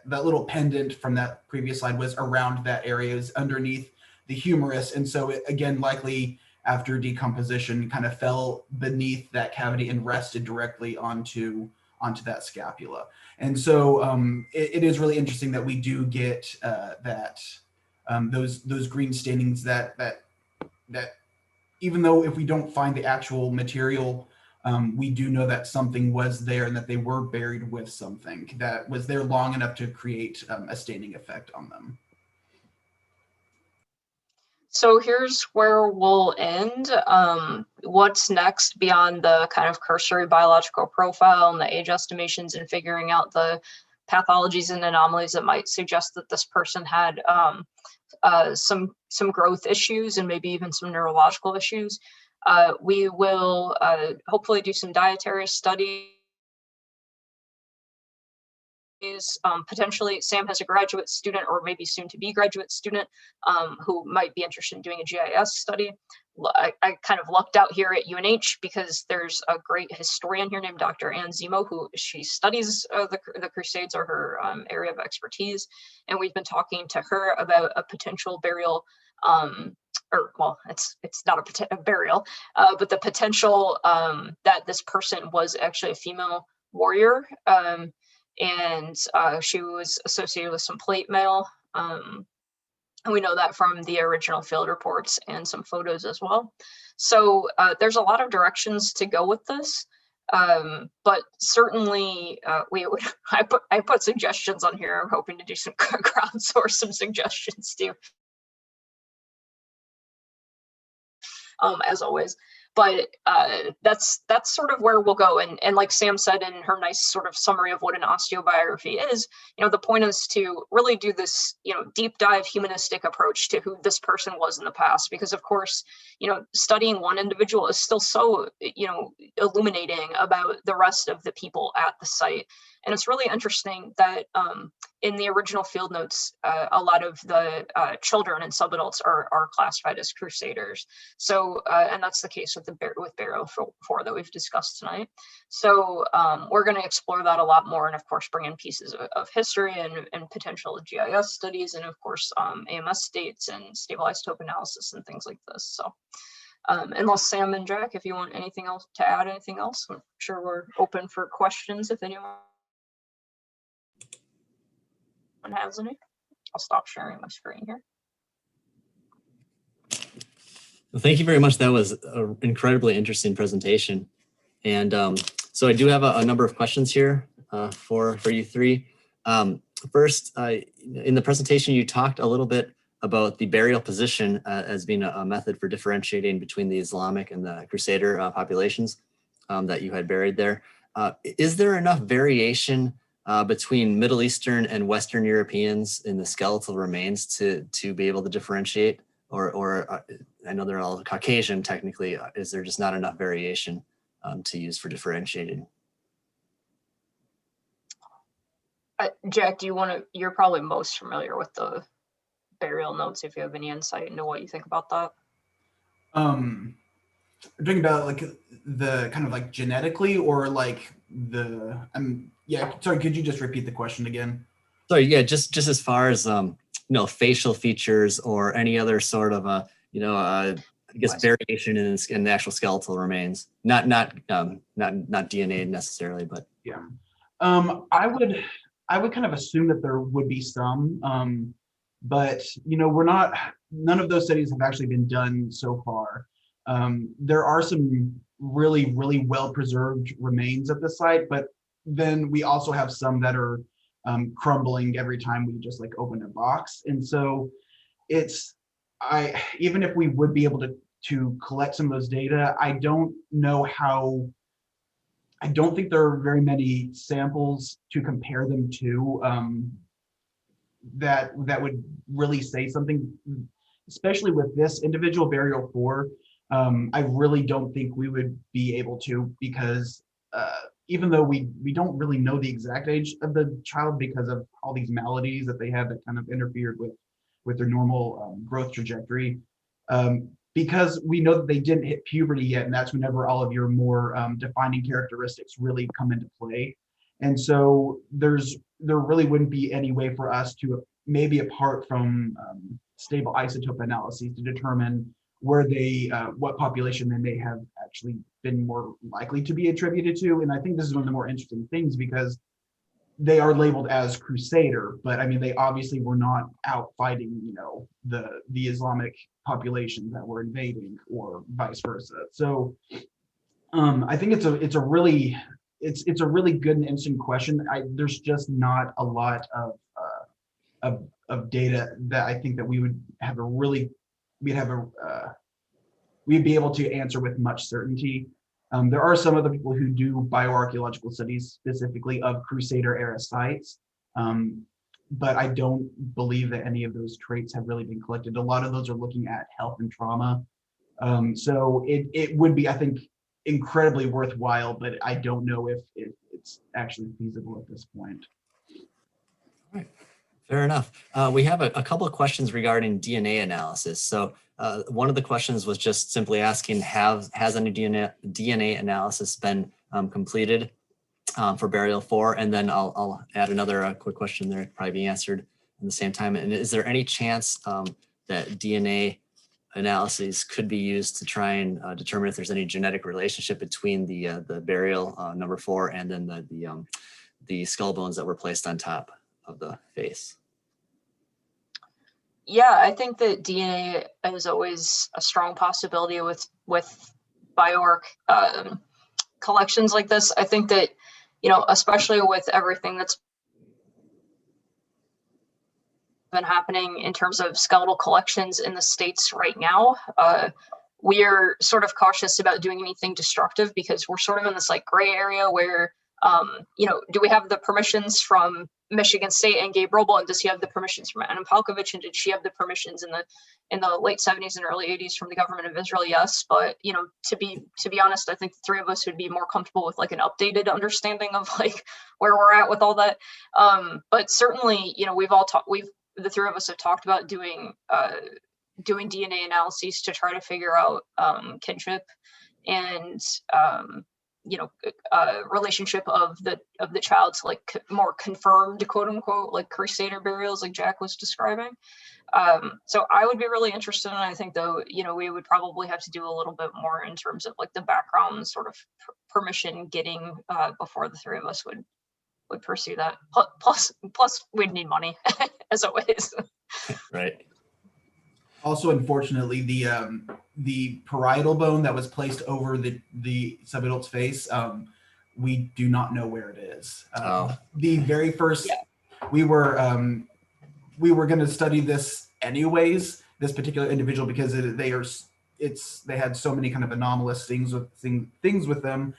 D: little pendant from that previous slide was around that area, is underneath the humerus, and so it, again, likely after decomposition, kind of fell beneath that cavity and rested directly onto that scapula. And so it is really interesting that we do get those green stainings that even though if we don't find the actual material, we do know that something was there and that they were buried with something that was there long enough to create a staining effect on them.
B: So here's where we'll end. What's next beyond the kind of cursory biological profile and the age estimations and figuring out the pathologies and anomalies that might suggest that this person had some growth issues and maybe even some neurological issues. We will hopefully do some dietary studies. Potentially Sam has a graduate student or maybe soon to be graduate student who might be interested in doing a GIS study. I kind of lucked out here at UNH because there's a great historian here named Dr. Ann Zemo, who she studies the Crusades, or her area of expertise. And we've been talking to her about a potential burial, or well, it's not a burial, but the potential that this person was actually a female warrior. And she was associated with some plate mail. And we know that from the original field reports and some photos as well. So there's a lot of directions to go with this. But certainly I put suggestions on here. I'm hoping to do some crowdsource some suggestions too. As always. But that's sort of where we'll go. And like Sam said in her nice sort of summary of what an osteobiography is, the point is to really do this, deep dive humanistic approach to who this person was in the past. Because of course, studying one individual is still so, illuminating about the rest of the people at the site. And it's really interesting that in the original field notes, a lot of the children and subadults are classified as Crusaders. So, and that's the case with Burial 4 that we've discussed tonight. So we're going to explore that a lot more, and of course bring in pieces of history and potential GIS studies, and of course AMS states and stabilized topo analysis and things like this. So unless Sam and Jack, if you want anything else to add, anything else, I'm sure we're open for questions if anyone has any. I'll stop sharing my screen here.
A: Well, thank you very much. That was an incredibly interesting presentation. And so I do have a number of questions here for you three. First, in the presentation, you talked a little bit about the burial position as being a method for differentiating between the Islamic and the Crusader populations that you had buried there. Is there enough variation between Middle Eastern and Western Europeans in the skeletal remains to be able to differentiate? Or I know they're all Caucasian technically. Is there just not enough variation to use for differentiating?
B: Jack, you're probably most familiar with the burial notes, if you have any insight into what you think about that.
D: We're talking about like the kind of like genetically or like the, yeah, sorry, could you just repeat the question again?
A: Sorry, yeah, just as far as, facial features or any other sort of, I guess variation in the actual skeletal remains, not DNA necessarily, but.
D: Yeah, I would kind of assume that there would be some, but none of those studies have actually been done so far. There are some really, really well preserved remains at the site, but then we also have some that are crumbling every time we just like open a box. And so even if we would be able to collect some of those data, I don't think there are very many samples to compare them to that would really say something, especially with this individual burial 4. I really don't think we would be able to, because even though we don't really know the exact age of the child because of all these maladies that they had that kind of interfered with their normal growth trajectory, because we know that they didn't hit puberty yet, and that's whenever all of your more defining characteristics really come into play. And so there really wouldn't be any way for us to, maybe apart from stable isotope analyses, to determine where what population they may have actually been more likely to be attributed to. And I think this is one of the more interesting things, because they are labeled as Crusader, but I mean, they obviously were not out fighting, the Islamic population that were invading, or vice versa. So I think it's a really good and interesting question. There's just not a lot of data that I think that we'd be able to answer with much certainty. There are some other people who do bioarchaeological studies specifically of Crusader era sites, but I don't believe that any of those traits have really been collected. A lot of those are looking at health and trauma. So it would be, I think, incredibly worthwhile, but I don't know if it's actually feasible at this point.
A: All right. Fair enough. We have a couple of questions regarding DNA analysis. So one of the questions was just simply asking, has any DNA analysis been completed for burial 4? And then I'll add another quick question there, probably be answered at the same time. And is there any chance that DNA analyses could be used to try and determine if there's any genetic relationship between the burial number 4 and then the skull bones that were placed on top of the face?
B: Yeah, I think that DNA is always a strong possibility with bioarch collections like this. I think that, especially with everything that's been happening in terms of skeletal collections in the States right now, we're sort of cautious about doing anything destructive, because we're sort of in this like gray area where, do we have the permissions from Michigan State and Gabe Roble, and does he have the permissions from Anna Palkovich, and did she have the permissions in the late 70s and early 80s from the government of Israel? Yes, but to be honest, I think the three of us would be more comfortable with like an updated understanding of like where we're at with all that. But certainly, the three of us have talked about doing DNA analyses to try to figure out kinship and relationship of the child to like more confirmed, quote unquote, like Crusader burials like Jack was describing. So I would be really interested, and I think though, we would probably have to do a little bit more in terms of like the background sort of permission getting before the three of us would pursue that. Plus we'd need money as always.
A: Right.
D: Also, unfortunately, the parietal bone that was placed over the subadult's face, we do not know where it is. The very first, we were going to study this anyways, this particular individual, because they had so many kind of anomalous things with them,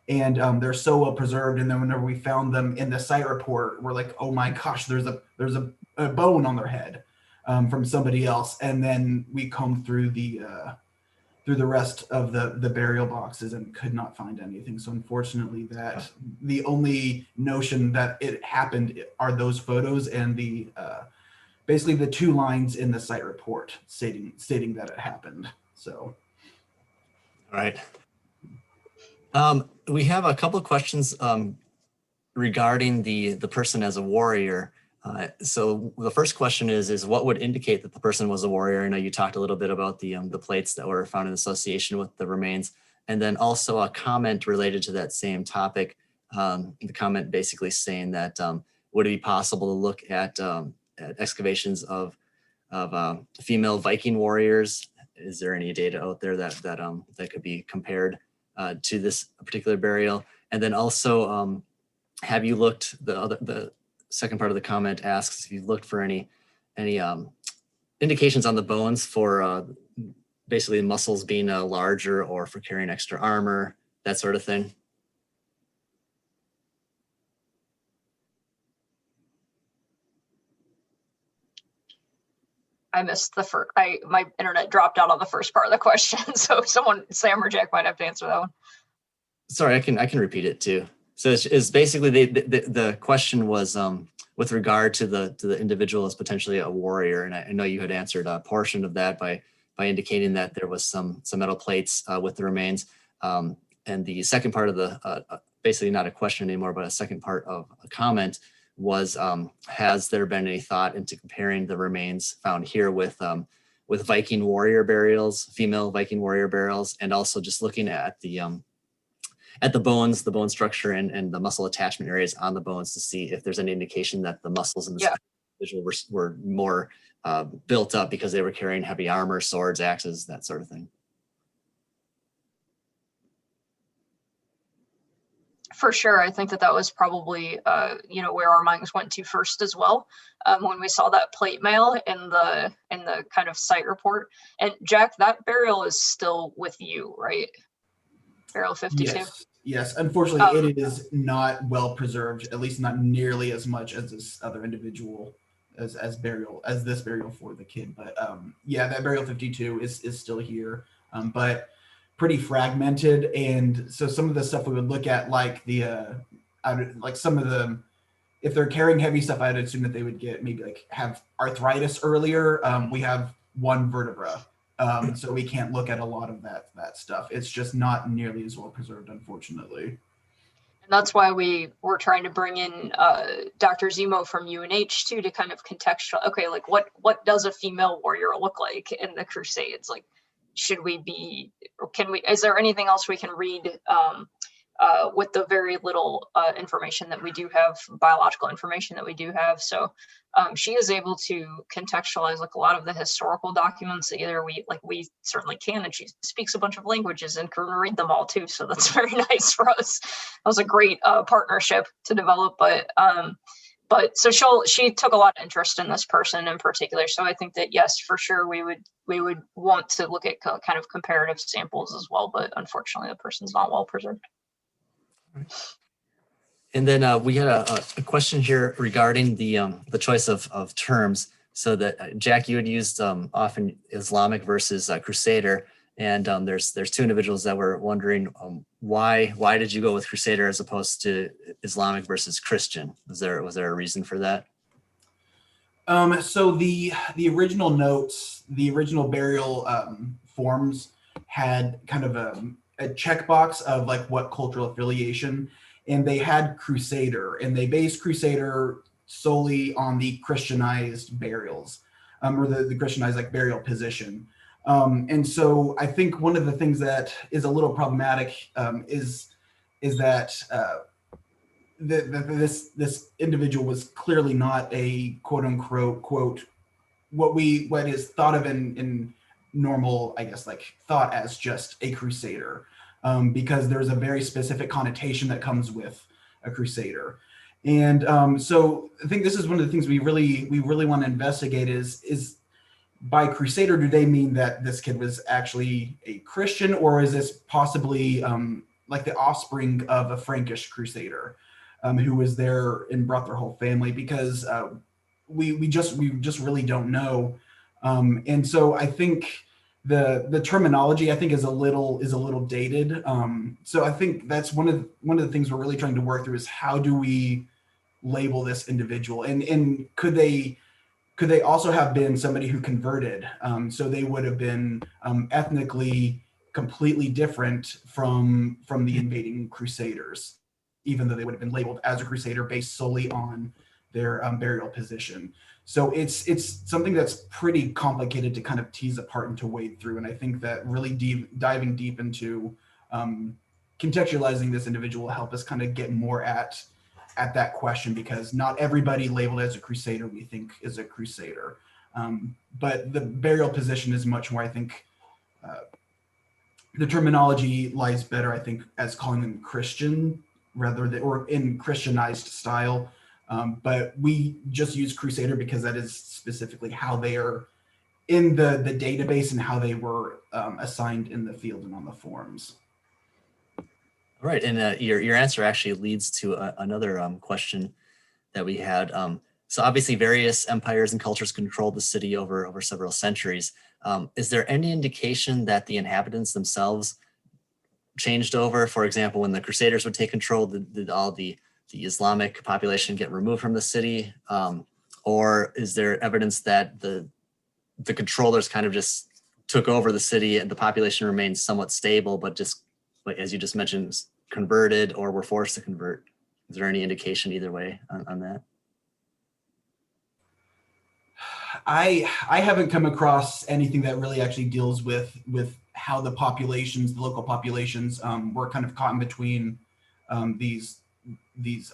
D: and they're so well preserved. And then whenever we found them in the site report, we're like, oh my gosh, there's a bone on their head from somebody else. And then we combed through the rest of the burial boxes and could not find anything. So unfortunately, that the only notion that it happened are those photos and the basically the 2 lines in the site report stating that it happened. So,
A: all right. We have a couple of questions regarding the person as a warrior. So the first question is what would indicate that the person was a warrior? I know you talked a little bit about the plates that were found in association with the remains, and then also a comment related to that same topic. The comment basically saying that would it be possible to look at excavations of female Viking warriors? Is there any data out there that could be compared to this particular burial? And then also, have you looked, the second part of the comment asks if you've looked for any indications on the bones for basically muscles being larger or for carrying extra armor, that sort of thing?
B: I missed the first, my internet dropped out on the first part of the question. So someone, Sam or Jack, might have to answer that one.
A: Sorry, I can repeat it too. So it's basically the question was with regard to the individual as potentially a warrior, and I know you had answered a portion of that by indicating that there was some metal plates with the remains, and the second part of the basically not a question anymore, but a second part of a comment was, has there been any thought into comparing the remains found here with Viking warrior burials, female Viking warrior burials, and also just looking at the bones, the bone structure and the muscle attachment areas on the bones to see if there's any indication that the muscles in this individual were more built up because they were carrying heavy armor, swords, axes, that sort of thing.
B: For sure, I think that was probably where our minds went to first as well, when we saw that plate mail in the kind of site report. And Jack, that burial is still with you, right? Burial 52.
D: Yes. Unfortunately, it is not well preserved, at least not nearly as much as this other individual as this burial for the kid. But yeah, that burial 52 is still here, but pretty fragmented. And so some of the stuff we would look at, like some of the, if they're carrying heavy stuff, I'd assume that they would have arthritis earlier. We have one vertebra. So we can't look at a lot of that stuff. It's just not nearly as well preserved, unfortunately.
B: And that's why we were trying to bring in Dr. Zemo from UNH too, to kind of contextualize, okay, like what does a female warrior look like in the Crusades? Like, is there anything else we can read with the very little information that we do have, biological information that we do have? So she is able to contextualize like a lot of the historical documents. Either we certainly can, and she speaks a bunch of languages and can read them all too. So that's very nice for us. That was a great partnership to develop. But so she took a lot of interest in this person in particular. So I think that yes, for sure, we would want to look at kind of comparative samples as well. But unfortunately, the person's not well preserved.
A: And then we had a question here regarding the choice of terms. So that Jack, you had used often Islamic versus Crusader, and there's 2 individuals that were wondering why did you go with Crusader as opposed to Islamic versus Christian? Was there a reason for that?
D: So the original notes, the original burial forms had kind of a checkbox of like what cultural affiliation, and they had Crusader, and they based Crusader solely on the Christianized burials, or the Christianized like burial position. And so I think one of the things that is a little problematic is that this individual was clearly not a quote unquote what is thought of in normal, I guess, like thought as just a Crusader, because there's a very specific connotation that comes with a Crusader. And so I think this is one of the things we really want to investigate is by Crusader, do they mean that this kid was actually a Christian, or is this possibly like the offspring of a Frankish Crusader who was there and brought their whole family? Because we just really don't know. And so I think the terminology, I think, is a little dated. So I think that's one of the things we're really trying to work through is how do we label this individual, and could they also have been somebody who converted? So they would have been ethnically completely different from the invading Crusaders, even though they would have been labeled as a Crusader based solely on their burial position. So it's something that's pretty complicated to kind of tease apart and to wade through. And I think that really diving deep into contextualizing this individual will help us kind of get more at that question, because not everybody labeled as a Crusader we think is a Crusader. But the burial position is much more, I think, the terminology lies better, I think, as calling them Christian rather than, or in Christianized style. But we just use Crusader because that is specifically how they are in the database and how they were assigned in the field and on the forms.
A: Right, and your answer actually leads to another question that we had. So obviously various empires and cultures controlled the city over several centuries. Is there any indication that the inhabitants themselves changed over? For example, when the Crusaders would take control, did all the Islamic population get removed from the city? Or is there evidence that the controllers kind of just took over the city and the population remained somewhat stable, but just, like as you just mentioned, converted or were forced to convert? Is there any indication either way on that?
D: I haven't come across anything that really actually deals with how the local populations were kind of caught in between these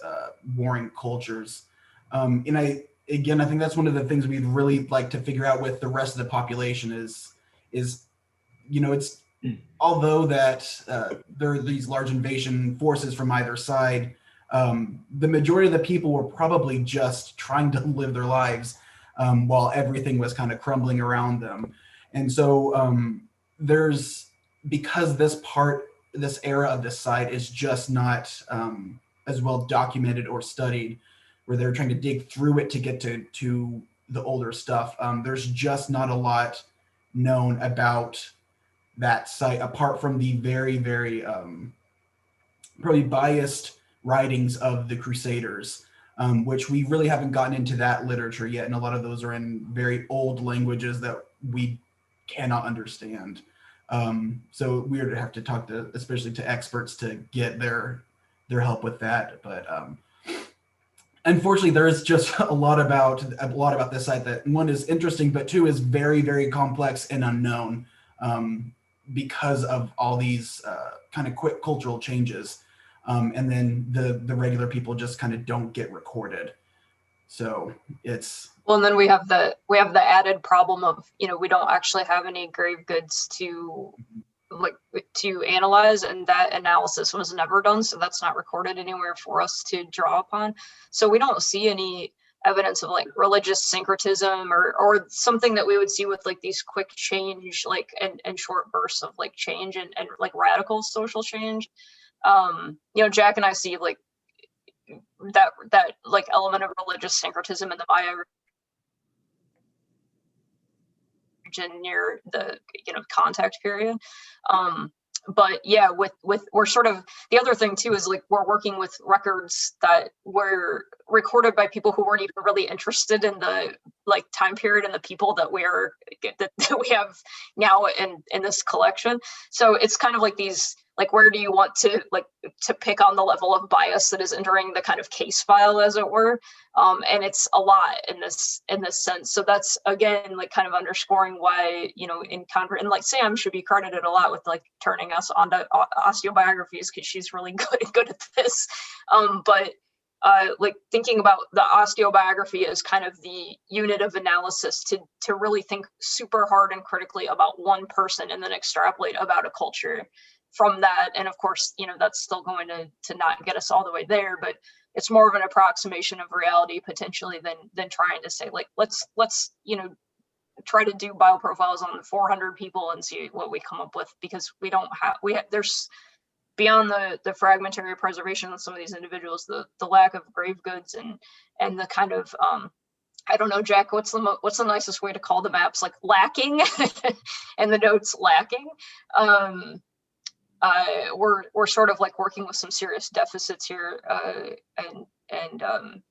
D: warring cultures. And I think that's one of the things we'd really like to figure out with the rest of the population is it's, although that there are these large invasion forces from either side, the majority of the people were probably just trying to live their lives while everything was kind of crumbling around them. And so because this era of this site is just not as well documented or studied, where they're trying to dig through it to get to the older stuff, there's just not a lot known about that site, apart from the very, very probably biased writings of the Crusaders, which we really haven't gotten into that literature yet. And a lot of those are in very old languages that we cannot understand. So we would have to talk especially to experts to get their help with that. But unfortunately, there is just a lot about this site that, one, is interesting, but two, is very, very complex and unknown because of all these kind of quick cultural changes. And then the regular people just kind of don't get recorded. So it's,
B: well, and then we have the added problem of, we don't actually have any grave goods to analyze, and that analysis was never done, so that's not recorded anywhere for us to draw upon. So we don't see any evidence of like religious syncretism or something that we would see with like these quick change, like and short bursts of like change and like radical social change. Jack and I see like that like element of religious syncretism in the Maya region near the contact period. But yeah, with we're sort of, the other thing too is like we're working with records that were recorded by people who weren't even really interested in the like time period and the people that we have now in this collection. So it's kind of like these, like, where do you want to pick on the level of bias that is entering the kind of case file, as it were, and it's a lot in this sense. So that's, again, like kind of underscoring why and like Sam should be credited a lot with like turning us onto osteobiographies, because she's really good at this. But like thinking about the osteobiography as kind of the unit of analysis to really think super hard and critically about one person and then extrapolate about a culture from that. And of course, that's still going to not get us all the way there, but it's more of an approximation of reality potentially than trying to say like, let's try to do bioprofiles on 400 people and see what we come up with, because we don't have, there's, beyond the fragmentary preservation of some of these individuals, the lack of grave goods and the kind of, I don't know, Jack, what's the nicest way to call the maps? Like lacking and the notes lacking. We're sort of like working with some serious deficits here.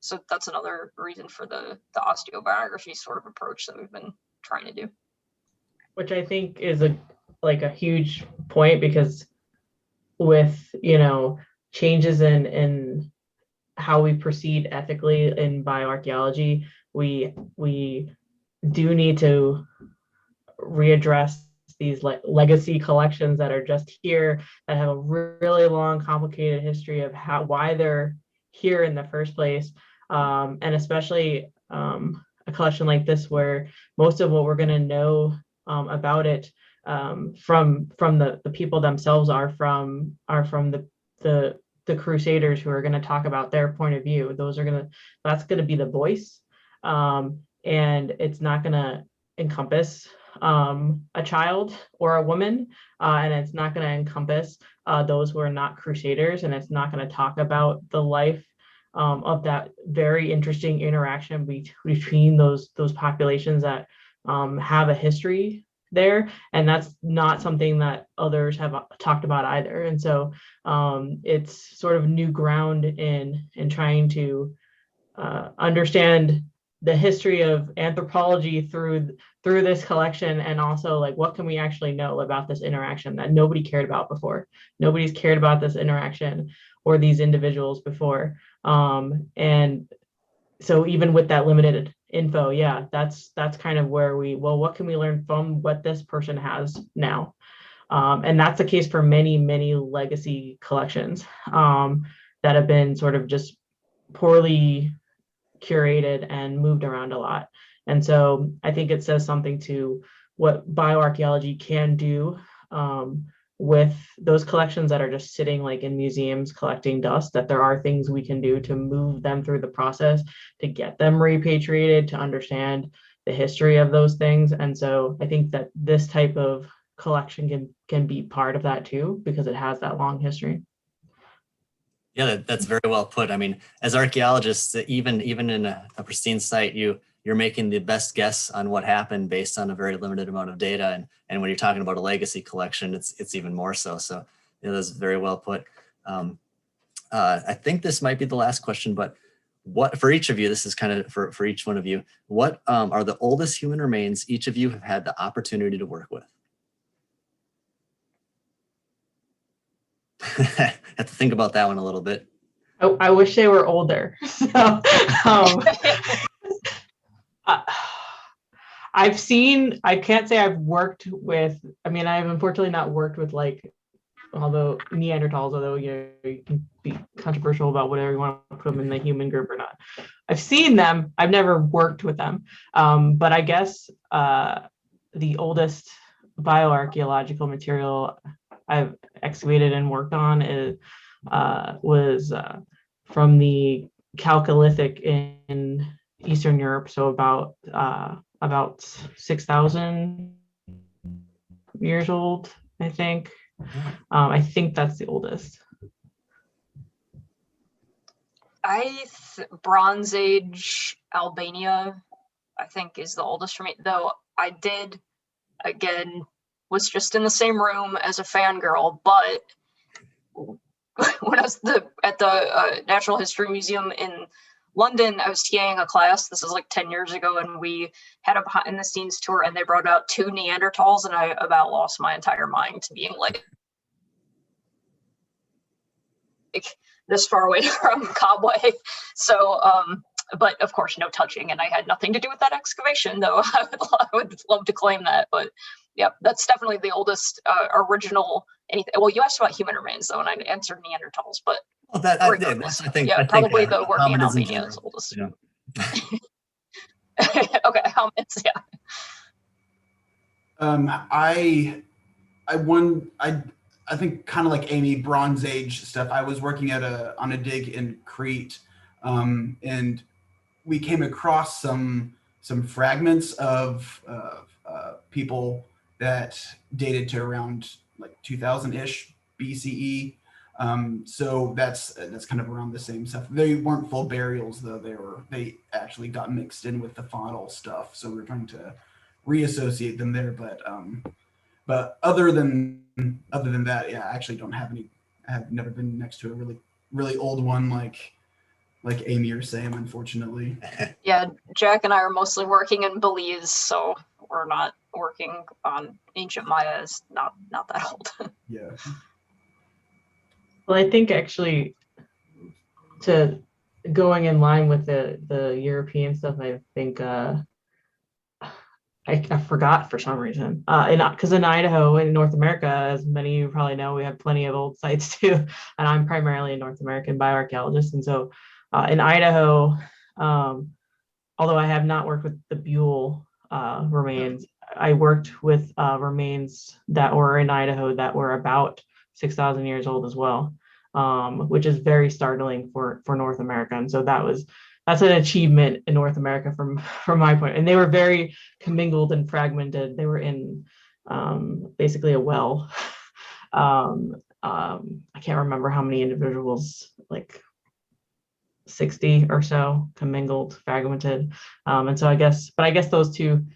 B: So that's another reason for the osteobiography sort of approach that we've been trying to do. Which
C: I think is a huge point, because with, you know, changes in how we proceed ethically in bioarchaeology, we do need to readdress these legacy collections that are just here, that have a really long, complicated history of why they're here in the first place, and especially a collection like this, where most of what we're going to know about it from the people themselves are from the Crusaders, who are going to talk about their point of view. That's going to be the voice, and it's not going to encompass a child or a woman, and it's not going to encompass those who are not Crusaders, and it's not going to talk about the life of that very interesting interaction between those populations that have a history there, and that's not something that others have talked about either. And so it's sort of new ground in trying to understand the history of anthropology through this collection, and also like what can we actually know about this interaction that nobody cared about before. Nobody's cared about this interaction or these individuals before, and so even with that limited info, yeah, that's kind of where what can we learn from what this person has now, and that's the case for many legacy collections that have been sort of just poorly curated and moved around a lot. And so I think it says something to what bioarchaeology can do with those collections that are just sitting like in museums collecting dust, that there are things we can do to move them through the process, to get them repatriated, to understand the history of those things. And so I think that this type of collection can be part of that too, because it has that long history.
A: Yeah, that's very well put. I mean, as archaeologists, even in a pristine site, you're making the best guess on what happened based on a very limited amount of data. And when you're talking about a legacy collection, it's even more so. So that's very well put. I think this might be the last question, but what, for each of you, this is kind of for each one of you, what are the oldest human remains each of you have had the opportunity to work with? Have to think about that one a little bit.
C: I wish they were older. So, I can't say I've worked with, I mean, I've unfortunately not worked with although Neanderthals, although you can be controversial about whatever you want to put them in the human group or not. I've seen them, I've never worked with them. But I guess the oldest bioarchaeological material I've excavated and worked on was from the Chalcolithic in Eastern Europe, so about 6,000 years old, I think. I think that's the oldest.
B: Bronze Age Albania, I think, is the oldest for me, though I did, again, was just in the same room as a fangirl, but when I was at the Natural History Museum in London, I was TAing a class, this is like 10 years ago, and we had a behind the scenes tour, and they brought out 2 Neanderthals, and I about lost my entire mind to being like this far away from Cobway. So, but of course, no touching, and I had nothing to do with that excavation, though I would love to claim that. But yeah, that's definitely the oldest original anything. Well, you asked about human remains, though, and I answered Neanderthals, but
A: well, I think
B: probably the work in Albania is oldest.
A: Yeah.
B: Okay, helmets, yeah.
D: I think kind of like Amy, Bronze Age stuff. I was working on a dig in Crete, and we came across some some fragments of people that dated to around like 2000-ish BCE. So that's kind of around the same stuff. They weren't full burials though. They actually got mixed in with the faunal stuff. So we're trying to reassociate them there. But other than that, yeah, I actually don't have any. I have never been next to a really old one like Amy or Sam, unfortunately.
B: Yeah, Jack and I are mostly working in Belize, so we're not working on ancient Maya. Is not that old.
D: Yeah.
C: Well, I think actually to going in line with the European stuff, I think I forgot for some reason. Because in Idaho, in North America, as many of you probably know, we have plenty of old sites too. And I'm primarily a North American bioarchaeologist. And so in Idaho, although I have not worked with the Buell remains, I worked with remains that were in Idaho that were about 6,000 years old as well, which is very startling for North America. And so that's an achievement in North America from my point. And they were very commingled and fragmented. They were in basically a well. I can't remember how many individuals, like 60 or so, commingled, fragmented. And so I guess those two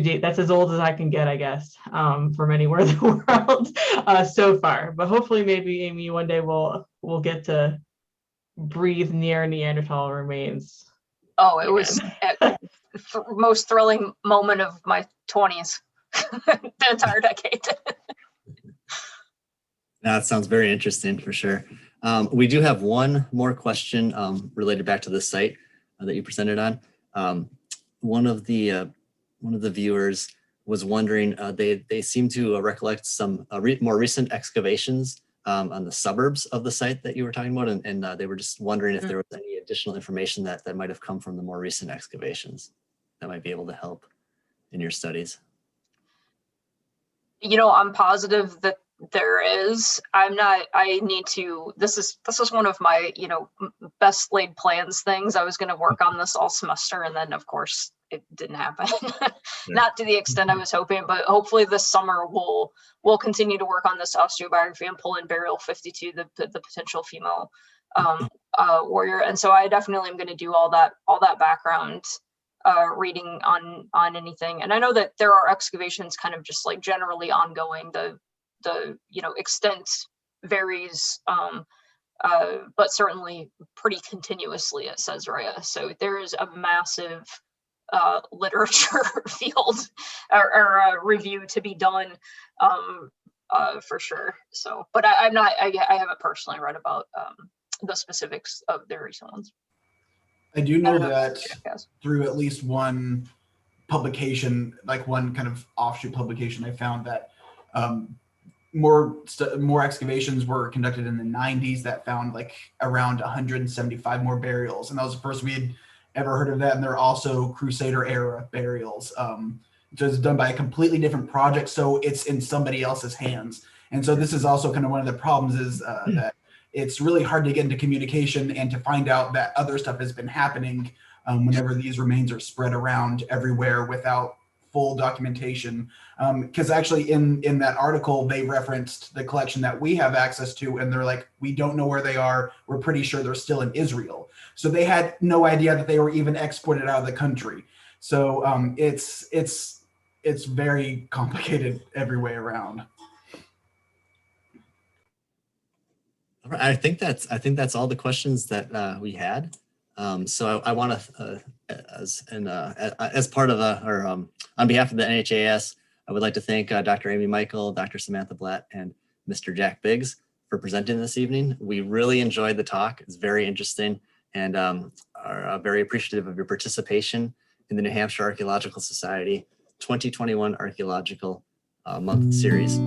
C: dates, that's as old as I can get, I guess, from anywhere in the world so far. But hopefully maybe, Amy, one day we'll get to breathe near Neanderthal remains.
B: Oh, it was the most thrilling moment of my 20s, the entire decade.
A: That sounds very interesting for sure. We do have one more question related back to the site that you presented on. One of the viewers was wondering, they seem to recollect some more recent excavations on the suburbs of the site that you were talking about, and they were just wondering if there was any additional information that might have come from the more recent excavations that might be able to help in your studies.
B: I'm positive that there is. This is one of my, best laid plans things. I was going to work on this all semester, and then of course it didn't happen. Not to the extent I was hoping, but hopefully this summer we'll continue to work on this osteobiography and pull in burial 52, the potential female warrior. And so I definitely am going to do all that background reading on anything. And I know that there are excavations kind of just like generally ongoing. The extent varies, but certainly pretty continuously at Caesarea. So there is a massive literature field or review to be done for sure. So, but I haven't personally read about the specifics of the recent ones.
D: I do know that through at least one publication, like one kind of offshoot publication, I found that more excavations were conducted in the 90s that found like around 175 more burials, and that was the first we had ever heard of that. And there are also Crusader era burials, just done by a completely different project, so it's in somebody else's hands. And so this is also kind of one of the problems is that it's really hard to get into communication and to find out that other stuff has been happening whenever these remains are spread around everywhere without full documentation. Because actually in that article, they referenced the collection that we have access to, and they're like, we don't know where they are. We're pretty sure they're still in Israel. So they had no idea that they were even exported out of the country. So it's very complicated every way around.
A: I think that's all the questions that we had. So I want to, as part of on behalf of the NHAS, I would like to thank Dr. Amy Michael, Dr. Samantha Blatt, and Mr. Jack Biggs for presenting this evening. We really enjoyed the talk. It's very interesting, and are very appreciative of your participation in the New Hampshire Archaeological Society 2021 Archaeological Month series.